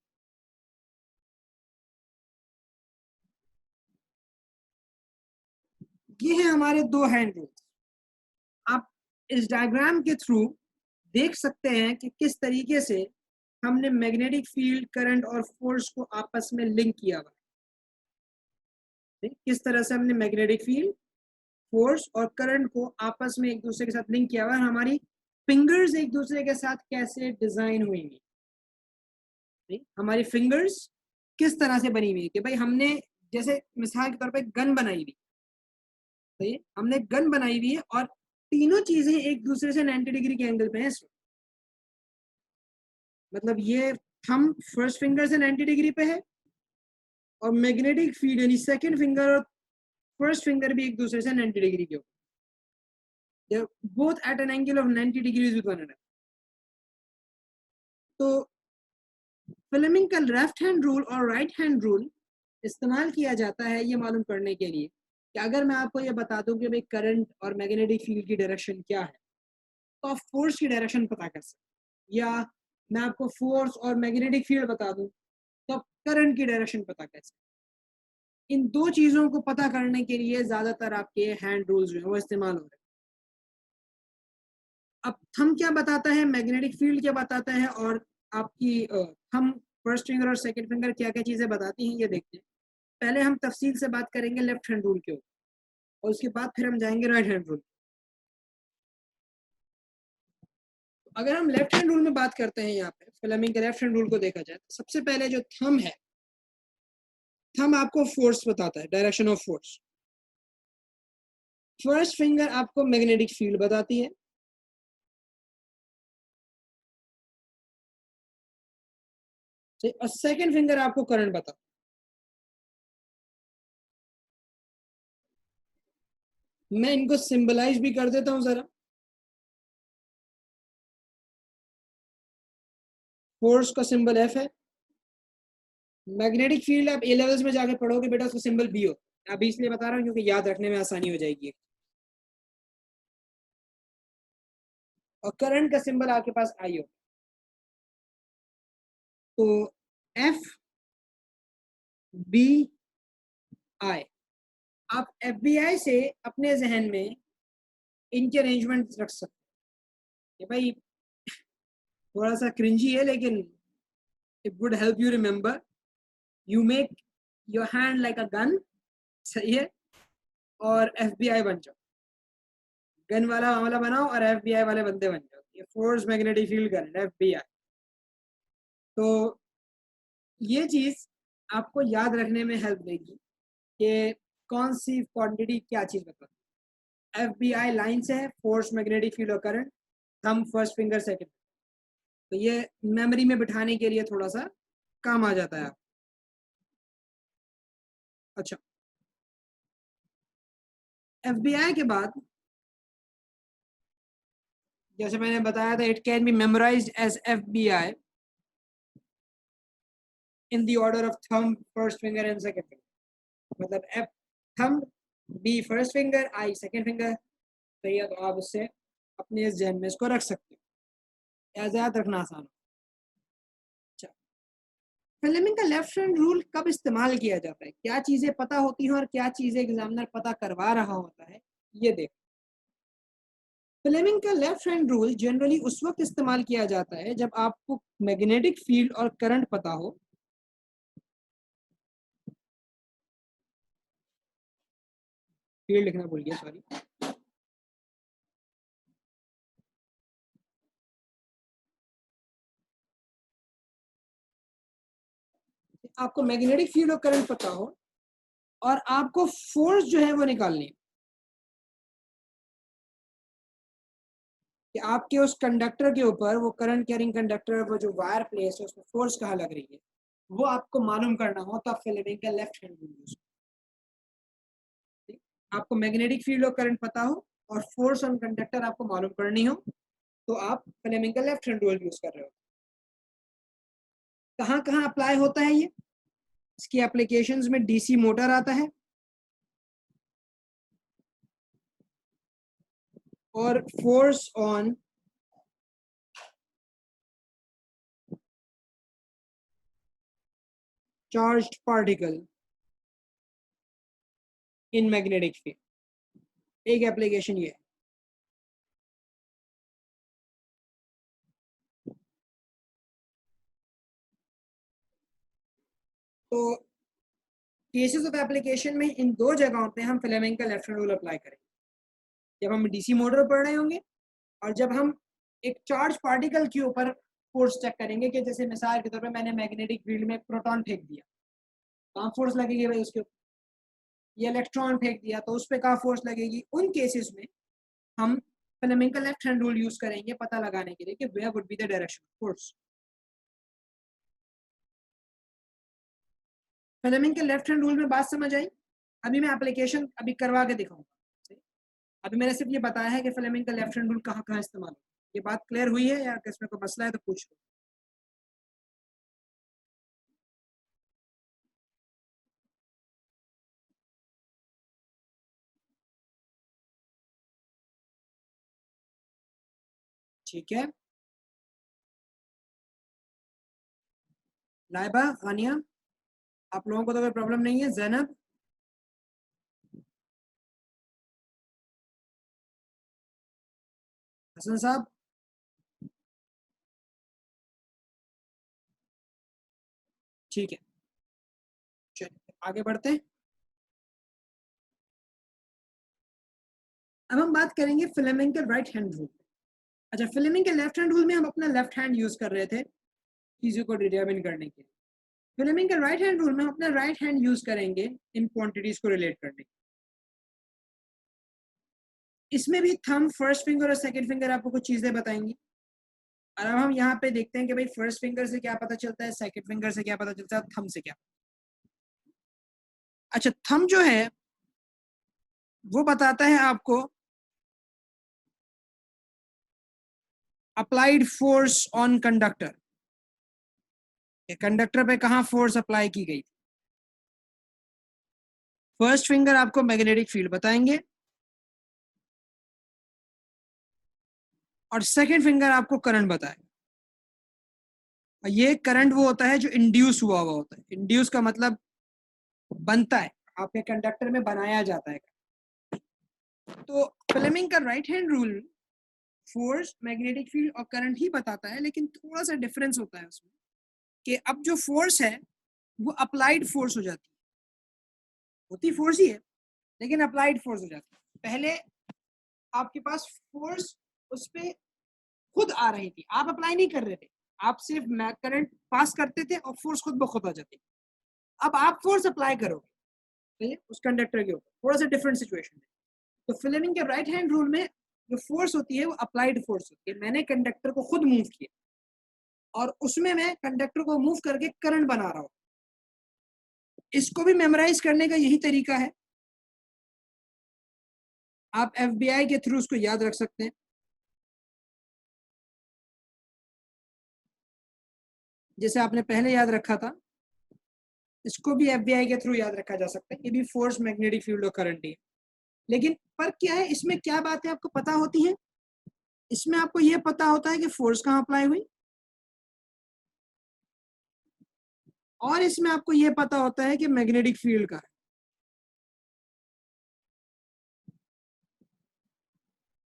ये है हमारे दो हैंड रूल्स। आप इस डायग्राम के थ्रू देख सकते हैं कि किस तरीके से हमने मैग्नेटिक फील्ड, करंट और फोर्स को आपस में लिंक किया हुआ है। किस तरह से हमने मैग्नेटिक फील्ड, फोर्स और करंट को आपस में एक दूसरे के साथ लिंक किया हुआ है। हमारी फिंगर्स एक दूसरे के साथ कैसे डिजाइन हुई हुई, हमारी फिंगर्स किस तरह से बनी हुई है कि भाई हमने जैसे मिसाल के तौर पे गन बनाई हुई, सही है, हमने गन बनाई हुई है और तीनों चीजें एक दूसरे से 90 डिग्री के एंगल पे हैं इस वक्त। मतलब ये थंब फर्स्ट फिंगर से 90 डिग्री पे है और मैग्नेटिक फील्ड यानी सेकंड फिंगर और फर्स्ट फिंगर भी एक दूसरे से 90 डिग्री के ऊपर, both at an angle of 90 degrees with one another. तो फ्लेमिंग का लेफ्ट हैंड रूल और राइट हैंड रूल इस्तेमाल किया जाता है ये मालूम करने के लिए कि अगर मैं आपको ये बता दूं कि भाई करंट और मैग्नेटिक फील्ड की डायरेक्शन क्या है, तो आप फोर्स की डायरेक्शन पता कर सकते, या मैं आपको फोर्स और मैग्नेटिक फील्ड बता दूं तो आप करंट की डायरेक्शन पता कर सकते। इन दो चीज़ों को पता करने के लिए ज़्यादातर आपके हैंड रूल्स जो है वो इस्तेमाल हो रहे हैं। अब थंब क्या बताता है, मैग्नेटिक फील्ड क्या बताता है, और आपकी थंब फर्स्ट फिंगर और सेकंड फिंगर क्या क्या चीज़ें बताती हैं ये देखते हैं। पहले हम तफसील से बात करेंगे लेफ्ट हैंड रूल के ऊपर और उसके बाद फिर हम जाएंगे राइट हैंड रूल। अगर हम लेफ्ट हैंड रूल में बात करते हैं, यहाँ पे फ्लेमिंग के लेफ्ट हैंड रूल को देखा जाए तो सबसे पहले जो थंब है, थंब आपको फोर्स बताता है, direction of force. First finger आपको मैग्नेटिक फील्ड बताती है, और सेकंड फिंगर आपको करंट बताता है। मैं इनको सिंबलाइज भी कर देता हूं जरा। फोर्स का सिंबल एफ है, मैग्नेटिक फील्ड आप ए लेवल्स में जाके पढ़ोगे बेटा उसका सिंबल बी हो। अभी इसलिए बता रहा हूँ क्योंकि याद रखने में आसानी हो जाएगी। और करंट का सिंबल आपके पास आई हो। तो एफ बी आई, आप एफ बी आई से अपने जहन में इनके अरेंजमेंट रख सकते हैं। भाई थोड़ा सा क्रिंजी है लेकिन it would help you remember. You make your hand like a gun, सही है, और एफ बी आई बन जाओ, गन वाला मामला बनाओ और एफ बी आई वाले बंदे बन जाओ। ये force magnetic field current F B I. तो ये चीज आपको याद रखने में हेल्प देगी कि कौन सी क्वांटिटी क्या चीज बताती है। एफ बी आई लाइन से है, फोर्स मैग्नेटिक फील्ड और current, thumb first finger second. तो ये मेमोरी में बिठाने के लिए थोड़ा सा काम आ जाता है आप। अच्छा, एफ बी आई के बाद जैसे मैंने बताया था, it can be memorized as F B I in the order of thumb first finger and second finger. मतलब F thumb, B first finger, I second finger. सही है, तो आप उससे अपने इस जहन में इसको रख सकते हो, याद रखना आसान हो। अच्छा, फ्लेमिंग का लेफ्ट हैंड रूल कब इस्तेमाल किया जाता है, क्या चीजें पता होती हैं और क्या चीजें एग्जामिनर पता करवा रहा होता है, ये देख। फ्लेमिंग का लेफ्ट हैंड रूल जनरली उस वक्त इस्तेमाल किया जाता है जब आपको मैग्नेटिक फील्ड और करंट पता हो। फील्ड लिखना भूल गया, सॉरी। आपको मैग्नेटिक फील्ड और करंट पता हो और आपको फोर्स जो है वो निकालनी है कि आपके उस कंडक्टर के ऊपर, वो करंट कैरिंग कंडक्टर, वो जो वायर प्लेस है उसमें फोर्स कहाँ लग रही है, वो आपको मालूम करना हो तो आप फ्लेमिंग का लेफ्ट हैंड रूल यूज। आपको मैग्नेटिक फील्ड और करंट पता हो और फोर्स ऑन कंडक्टर आपको मालूम करनी हो तो आप फ्लेमिंग का लेफ्ट हैंड रूल यूज कर रहे हो। कहाँ कहाँ अप्लाई होता है ये, इसकी एप्लीकेशंस में डीसी मोटर आता है और force on charged particle in magnetic field, एक एप्लीकेशन ये है। तो केसेस ऑफ एप्लीकेशन में इन दो जगहों पे हम फ्लेमिंग का लेफ्ट हैंड रूल अप्लाई करेंगे, जब हम डीसी मोटर पढ़ रहे होंगे और जब हम एक चार्ज पार्टिकल के ऊपर फोर्स चेक करेंगे कि जैसे मिसाल के तौर पे मैंने मैग्नेटिक फील्ड में एक प्रोटॉन फेंक दिया, कहाँ फोर्स लगेगी भाई उसके ऊपर, ये इलेक्ट्रॉन फेंक दिया तो उस पर कहाँ फोर्स लगेगी। उन केसेस में हम फ्लेमिंग का लेफ्ट हैंड रूल यूज करेंगे पता लगाने के लिए कि where would be the direction of force. Fleming के लेफ्ट हैंड रूल में बात समझ आई? अभी मैं एप्लीकेशन अभी करवा के दिखाऊंगा। अभी मैंने सिर्फ ये बताया है कि फ्लेमिंग का लेफ्ट हैंड रूल कहाँ कहाँ इस्तेमाल होता है। ये बात क्लियर हुई है या इसमें कोई मसला है तो पूछ लो। ठीक है, लाइबा, आनिया, आप लोगों को तो कोई प्रॉब्लम नहीं है? जैनब, हसन साहब, ठीक है, चलिए आगे बढ़ते हैं। अब हम बात करेंगे फ्लेमिंग के राइट हैंड रूल। अच्छा, फ्लेमिंग के लेफ्ट हैंड रूल में हम अपना लेफ्ट हैंड यूज कर रहे थे चीजों को डिटरमिन करने के लिए। फ्लेमिंग के राइट हैंड रूल में हम अपना राइट हैंड यूज करेंगे इन क्वांटिटीज को रिलेट करने। इसमें भी थंब, फर्स्ट फिंगर और सेकंड फिंगर आपको कुछ चीजें बताएंगी। और अब हम यहाँ पे देखते हैं कि भाई फर्स्ट फिंगर से क्या पता चलता है, सेकंड फिंगर से क्या पता चलता है, थंब से क्या। अच्छा, थंब जो है वो बताता है आपको applied force on conductor, conductor पे कहां फोर्स अप्लाई की गई। फर्स्ट फिंगर आपको मैग्नेटिक फील्ड बताएंगे और सेकंड फिंगर आपको करंट बताएगा। और ये करंट वो होता है जो इंड्यूस हुआ हुआ होता है। इंड्यूस का मतलब बनता है, आपके कंडक्टर में बनाया जाता है। तो फ्लेमिंग का right hand rule force, magnetic field और करंट ही बताता है, लेकिन थोड़ा सा डिफरेंस होता है उसमें कि अब जो फोर्स है वो अप्लाइड फोर्स हो जाती है। होती फोर्स ही है लेकिन अप्लाइड फोर्स हो जाती है। पहले आपके पास फोर्स उस पर खुद आ रही थी, आप अप्लाई नहीं कर रहे थे, आप सिर्फ करंट पास करते थे और फोर्स खुद ब खुद आ जाती। अब आप फोर्स अप्लाई करोगे उस कंडक्टर के ऊपर, थोड़ा सा डिफरेंट सिचुएशन है। तो फ्लेमिंग के राइट हैंड रूल में जो फोर्स होती है वो अप्लाइड फोर्स होती है। मैंने कंडक्टर को खुद मूव किया और उसमें मैं कंडक्टर को मूव करके करंट बना रहा हूं। इसको भी मेमोराइज करने का यही तरीका है। आप एफबीआई के थ्रू उसको याद रख सकते हैं, जैसे आपने पहले याद रखा था। इसको भी एफबीआई के थ्रू याद रखा जा सकता है। ये भी फोर्स, मैग्नेटिक फील्ड और करंट ही है। लेकिन फर्क क्या है, इसमें क्या बातें आपको पता होती हैं? इसमें आपको यह पता होता है कि फोर्स कहां अप्लाई हुई, और इसमें आपको यह पता होता है कि मैग्नेटिक फील्ड का है।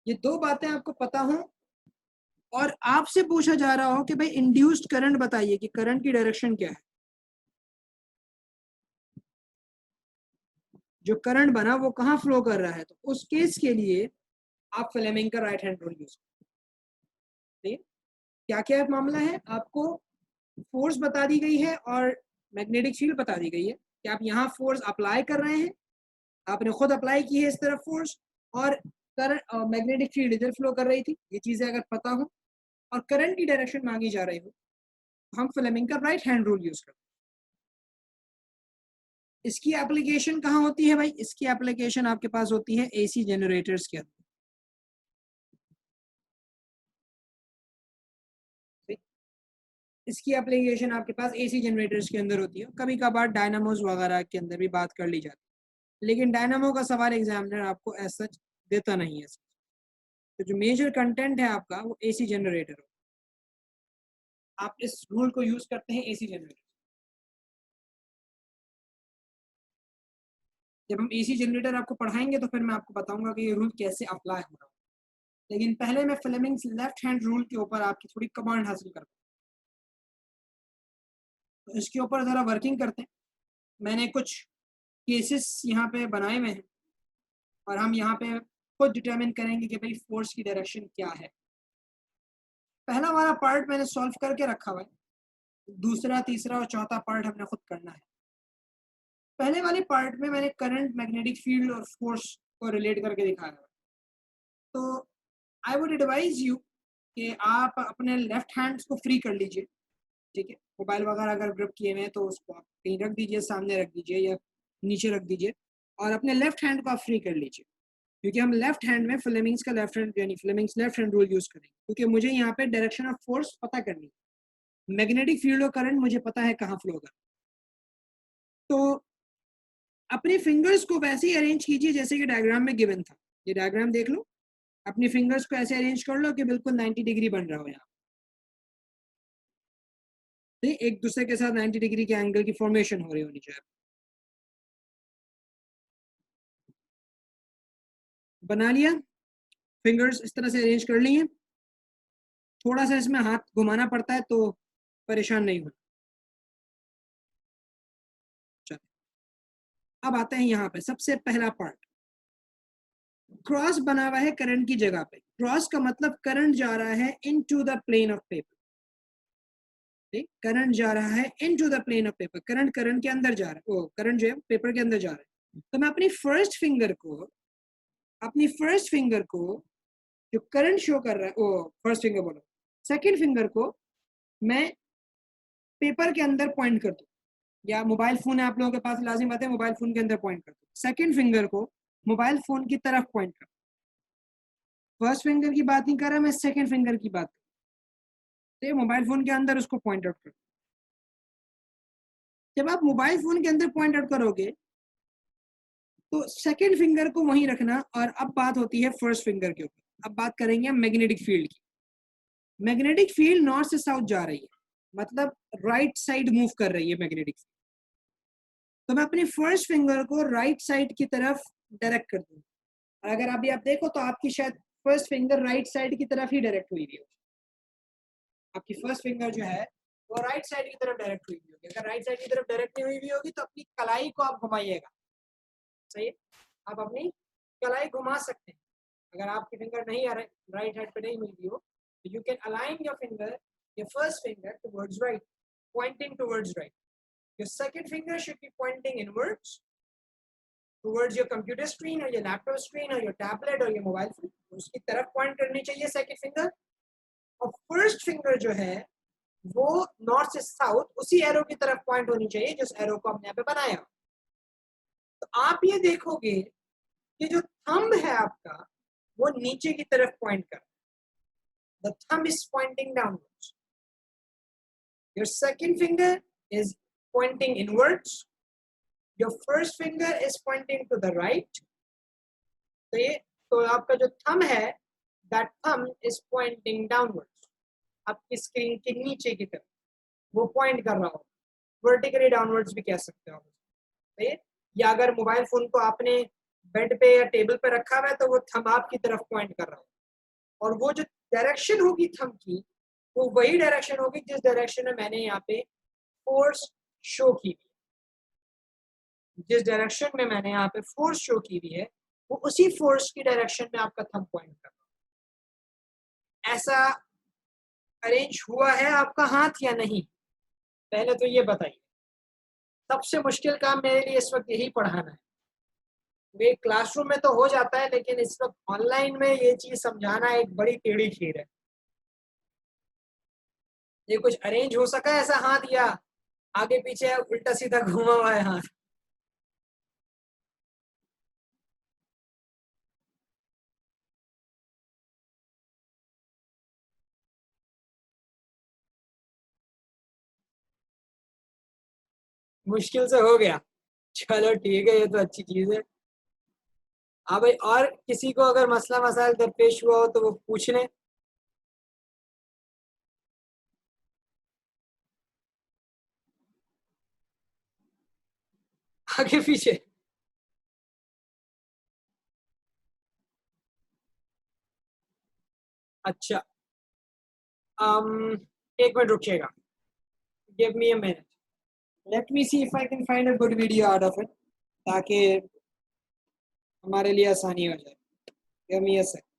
ये दो बातें आपको पता हो और आपसे पूछा जा रहा हो कि भाई इंड्यूस्ड करंट बताइए कि करंट की डायरेक्शन क्या है। जो करंट बना वो कहां फ्लो कर रहा है, तो उस केस के लिए आप फ्लेमिंग का राइट हैंड रूल यूज करें। क्या क्या मामला है, आपको फोर्स बता दी गई है और मैग्नेटिक फील्ड बता दी गई है कि आप यहाँ फोर्स अप्लाई कर रहे हैं, आपने खुद अप्लाई की है इस तरफ फोर्स, और करंट मैग्नेटिक फील्ड इधर फ्लो कर रही थी। ये चीजें अगर पता हो और करंट की डायरेक्शन मांगी जा रही हो, हम फ्लेमिंग का राइट हैंड रूल यूज करते हैं। इसकी एप्लीकेशन कहाँ होती है भाई? इसकी एप्लीकेशन आपके पास होती है एसी जनरेटर्स के अंदर। इसकी एप्लीकेशन आपके पास एसी जनरेटर्स के अंदर होती है। कभी कभार डायनामोस वगैरह के अंदर भी बात कर ली जाती है, लेकिन डायनामो का सवाल एग्जामिनर आपको एज सच देता नहीं है। तो जो मेजर कंटेंट है आपका वो एसी जनरेटर हो। आप इस रूल को यूज करते हैं एसी जनरेटर। जब हम एसी जनरेटर आपको पढ़ाएंगे तो फिर मैं आपको बताऊंगा कि ये रूल कैसे अप्लाई हो रहा है। लेकिन पहले मैं फ्लेमिंग लेफ्ट हैंड रूल के ऊपर आपकी थोड़ी कमांड हासिल करता हूँ, तो इसके ऊपर जरा वर्किंग करते हैं। मैंने कुछ केसेस यहाँ पे बनाए हुए हैं और हम यहाँ पे खुद डिटरमिन करेंगे कि भाई फोर्स की डायरेक्शन क्या है। पहला वाला पार्ट मैंने सॉल्व करके रखा हुआ है, दूसरा, तीसरा और चौथा पार्ट हमने खुद करना है। पहले वाले पार्ट में मैंने करंट, मैग्नेटिक फील्ड और फोर्स को रिलेट करके दिखाया है। तो आई वुड एडवाइज यू कि आप अपने लेफ्ट हैंड्स को फ्री कर लीजिए, ठीक है। मोबाइल वगैरह अगर ग्रिप किए हुए हैं तो उसको आप कहीं रख दीजिए, सामने रख दीजिए या नीचे रख दीजिए, और अपने लेफ्ट हैंड को आप फ्री कर लीजिए, क्योंकि हम लेफ्ट हैंड में फ्लेमिंग्स का लेफ्ट हैंड यानी Fleming's left hand rule use करेंगे, क्योंकि मुझे यहाँ पे डायरेक्शन ऑफ फोर्स पता करनी है, मैग्नेटिक फील्ड और करंट मुझे पता है कहाँ फ्लो कर। तो अपने फिंगर्स को वैसे ही अरेंज कीजिए जैसे कि डायग्राम में गिवन था। ये डायग्राम देख लो, अपनी फिंगर्स को ऐसे अरेंज कर लो कि बिल्कुल 90 डिग्री बन रहा हो यहाँ, एक दूसरे के साथ 90 डिग्री के एंगल की फॉर्मेशन हो रही होनी चाहिए। बना लिया, फिंगर्स इस तरह से अरेंज कर लिए, थोड़ा सा इसमें हाथ घुमाना पड़ता है तो परेशान नहीं होना। अब आते हैं यहाँ पे सबसे पहला पार्ट, क्रॉस बना हुआ है करंट की जगह पे। क्रॉस का मतलब करंट जा रहा है into the plane of paper, ठीक, करंट जा रहा है into the plane of paper, current current के अंदर जा रहा है, वो करंट जो है पेपर के अंदर जा रहा है। तो मैं अपनी फर्स्ट फिंगर को जो करंट शो कर रहा है, वो फर्स्ट फिंगर बोलो, सेकंड फिंगर को मैं पेपर के अंदर पॉइंट कर दूं, या मोबाइल फोन है आप लोगों के पास, लाजिम बात है मोबाइल फोन के अंदर पॉइंट कर दूं। सेकंड फिंगर को मोबाइल फोन की तरफ पॉइंट कर, फर्स्ट फिंगर की बात नहीं कर रहा मैं, सेकंड फिंगर की बात कर, तो मोबाइल फोन के अंदर उसको पॉइंट आउट कर। जब आप मोबाइल फोन के अंदर पॉइंट आउट करोगे तो सेकंड फिंगर को वहीं रखना, और अब बात होती है फर्स्ट फिंगर के ऊपर। अब बात करेंगे हम मैग्नेटिक फील्ड की। मैग्नेटिक फील्ड नॉर्थ से साउथ जा रही है, मतलब राइट साइड मूव कर रही है मैग्नेटिक फील्ड। तो मैं अपनी फर्स्ट फिंगर को राइट साइड की तरफ डायरेक्ट कर दूंगा, और अगर अभी आप देखो तो आपकी शायद फर्स्ट फिंगर राइट साइड की तरफ ही डायरेक्ट हुई है, आपकी फर्स्ट फिंगर जो है वो राइट साइड की तरफ डायरेक्ट हुई होगी। अगर राइट साइड की तरफ डायरेक्ट नहीं हुई भी होगी तो अपनी कलाई को आप घुमाइएगा, सही है, आप अपनी कलाई घुमा सकते हैं। अगर आपकी फिंगर नहीं आ रही, राइट हैंड पे नहीं मिलती हो, तो you can align your finger, your first finger towards right, pointing towards right. Your second finger should be pointing inwards towards your computer screen or your laptop screen or your tablet or your mobile phone. उसकी तरफ पॉइंट करनी चाहिए सेकंड फिंगर, और फर्स्ट फिंगर जो है वो नॉर्थ से साउथ उसी एरो की तरफ पॉइंट होनी चाहिए जिस एरो को हमने यहाँ पे बनाया। तो आप ये देखोगे कि जो थंब है आपका वो नीचे की तरफ पॉइंट कर, the thumb is pointing downwards. Your second finger is pointing inwards. Your first finger is pointing to the right. तो ये तो आपका जो thumb है, that thumb is pointing downwards. आपकी स्क्रीन के नीचे की तरफ वो पॉइंट कर रहा हो, वर्टिकली डाउनवर्ड्स भी कह सकते हो, तो ये, या अगर मोबाइल फोन को आपने बेड पे या टेबल पे रखा हुआ है तो वो थंब आपकी तरफ पॉइंट कर रहा हो, और वो जो डायरेक्शन होगी थंब की वो वही डायरेक्शन होगी जिस डायरेक्शन में मैंने यहाँ पे फोर्स शो की हुई है। जिस डायरेक्शन में मैंने यहाँ पे फोर्स शो की हुई है वो उसी फोर्स की डायरेक्शन में आपका थंब पॉइंट कर रहा है। ऐसा अरेंज हुआ है आपका हाथ या नहीं, पहले तो ये बताइए। सबसे मुश्किल काम मेरे लिए इस वक्त यही पढ़ाना है। वे क्लासरूम में तो हो जाता है, लेकिन इस वक्त ऑनलाइन में ये चीज समझाना एक बड़ी टेढ़ी खीर है। ये कुछ अरेंज हो सका ऐसा हाथ, या आगे पीछे उल्टा सीधा घुमा हुआ है हाथ? मुश्किल से हो गया, चलो ठीक है, ये तो अच्छी चीज है। हाँ भाई, और किसी को अगर मसला मसाइल दरपेश हुआ हो तो वो पूछ लें। आगे पीछे? अच्छा, एक मिनट रुकिएगा, give me a minute, let me see if I can find a good video out of it, ताकि हमारे लिए आसानी हो जाए। Give me a second.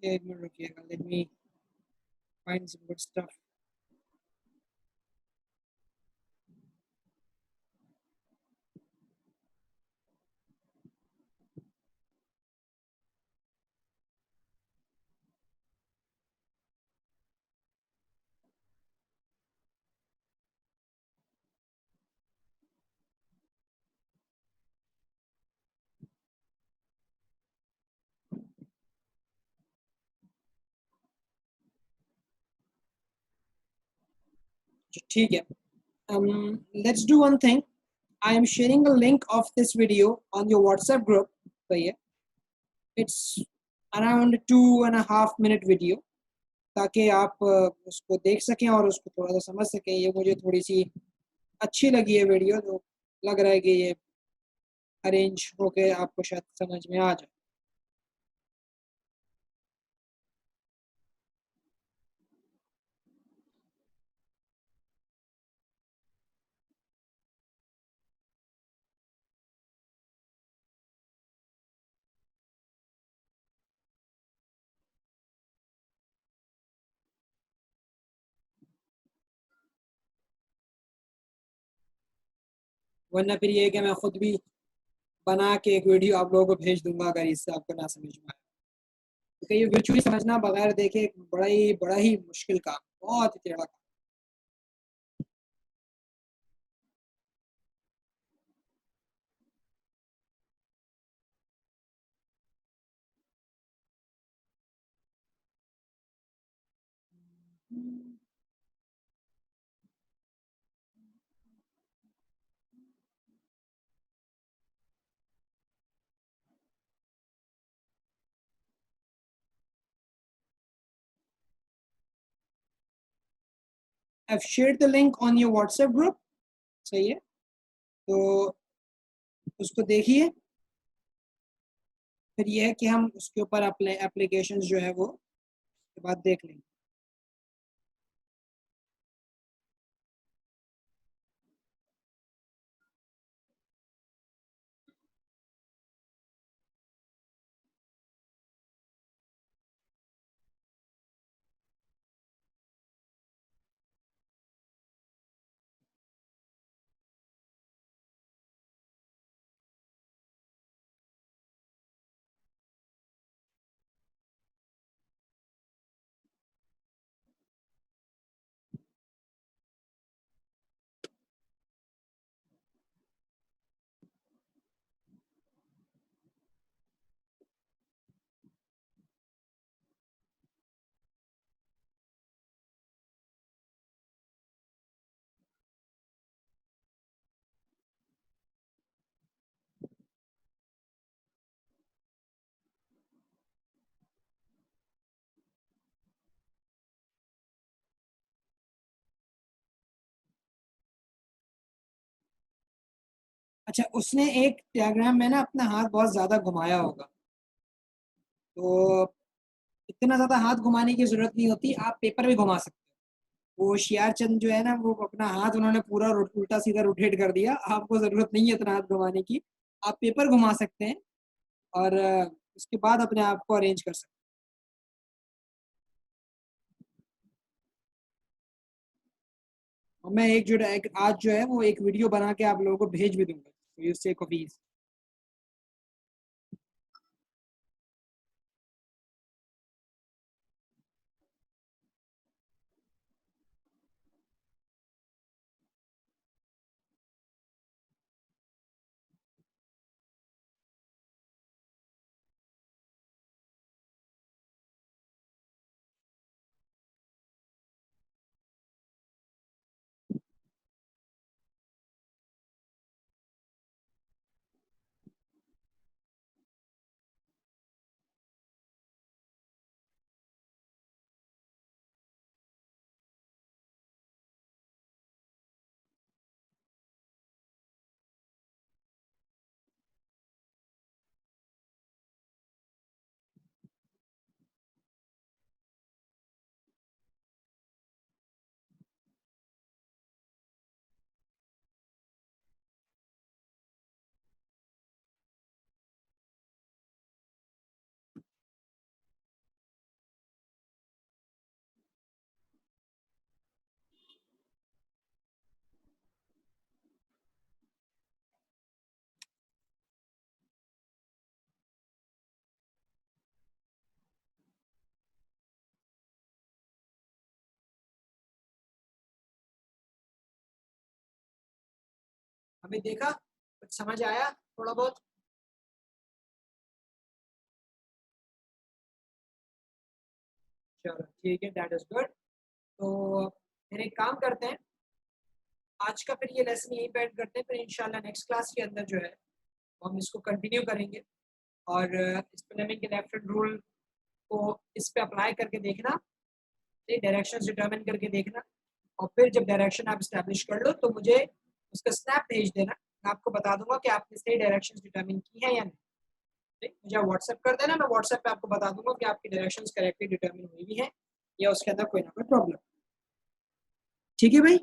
एक मिनट रुकिएगा, let me find some good stuff. ठीक है, let's do one thing. I am sharing a link of this video on your WhatsApp group. So yeah, it's around 2.5 minute video, ताकि आप उसको देख सकें और उसको थोड़ा सा समझ सकें। ये मुझे थोड़ी सी अच्छी लगी है वीडियो, तो लग रहा है कि ये अरेंज होके आपको शायद समझ में आ जाए। वरना फिर ये है कि मैं खुद भी बना के एक वीडियो आप लोगों को भेज दूंगा अगर इससे आपको ना समझ में आए। क्योंकि ये वर्चुअली समझना बगैर देखे एक बड़ा ही मुश्किल काम, बहुत ही टेढ़ा काम। I've shared the link on your WhatsApp group. सही है, तो उसको देखिए। फिर ये है कि हम उसके ऊपर अपने एप्लीकेशन जो है वो के बाद देख लेंगे। अच्छा, उसने एक डायग्राम में ना अपना हाथ बहुत ज़्यादा घुमाया होगा, तो इतना ज़्यादा हाथ घुमाने की ज़रूरत नहीं होती, आप पेपर भी घुमा सकते हो। वो शियार चंद जो है ना, वो अपना हाथ उन्होंने पूरा उल्टा सीधा रोटेट कर दिया, आपको ज़रूरत नहीं है इतना हाथ घुमाने की। आप पेपर घुमा सकते हैं और उसके बाद अपने आप को अरेंज कर सकते हैं। और मैं आज जो है वो एक वीडियो बना के आप लोगों को भेज भी दूंगा, तो यू से कॉपीज। हमें देखा, कुछ समझ आया थोड़ा बहुत? चलो ठीक है, दैट इज गुड। तो फिर एक काम करते हैं, आज का फिर ये लेसन यहीं पे एंड करते हैं, फिर इंशाल्लाह नेक्स्ट क्लास के अंदर जो है वो हम इसको कंटिन्यू करेंगे। और इस फ्लेमिंग के लेफ्ट हैंड रूल को इस पे अप्लाई करके देखना, डायरेक्शंस डिटरमिन करके देखना, और फिर जब डायरेक्शन आप इस्टेब्लिश कर लो तो मुझे उसका स्नैप भेज देना। मैं आपको बता दूंगा कि आपने सही डायरेक्शंस डिटरमिन की है या नहीं। ठीक, मुझे व्हाट्सएप कर देना, मैं व्हाट्सएप पे आपको बता दूंगा कि आपकी डायरेक्शंस करेक्टली डिटरमिन हुई भी हैं या उसके अंदर कोई ना कोई प्रॉब्लम। ठीक है भाई।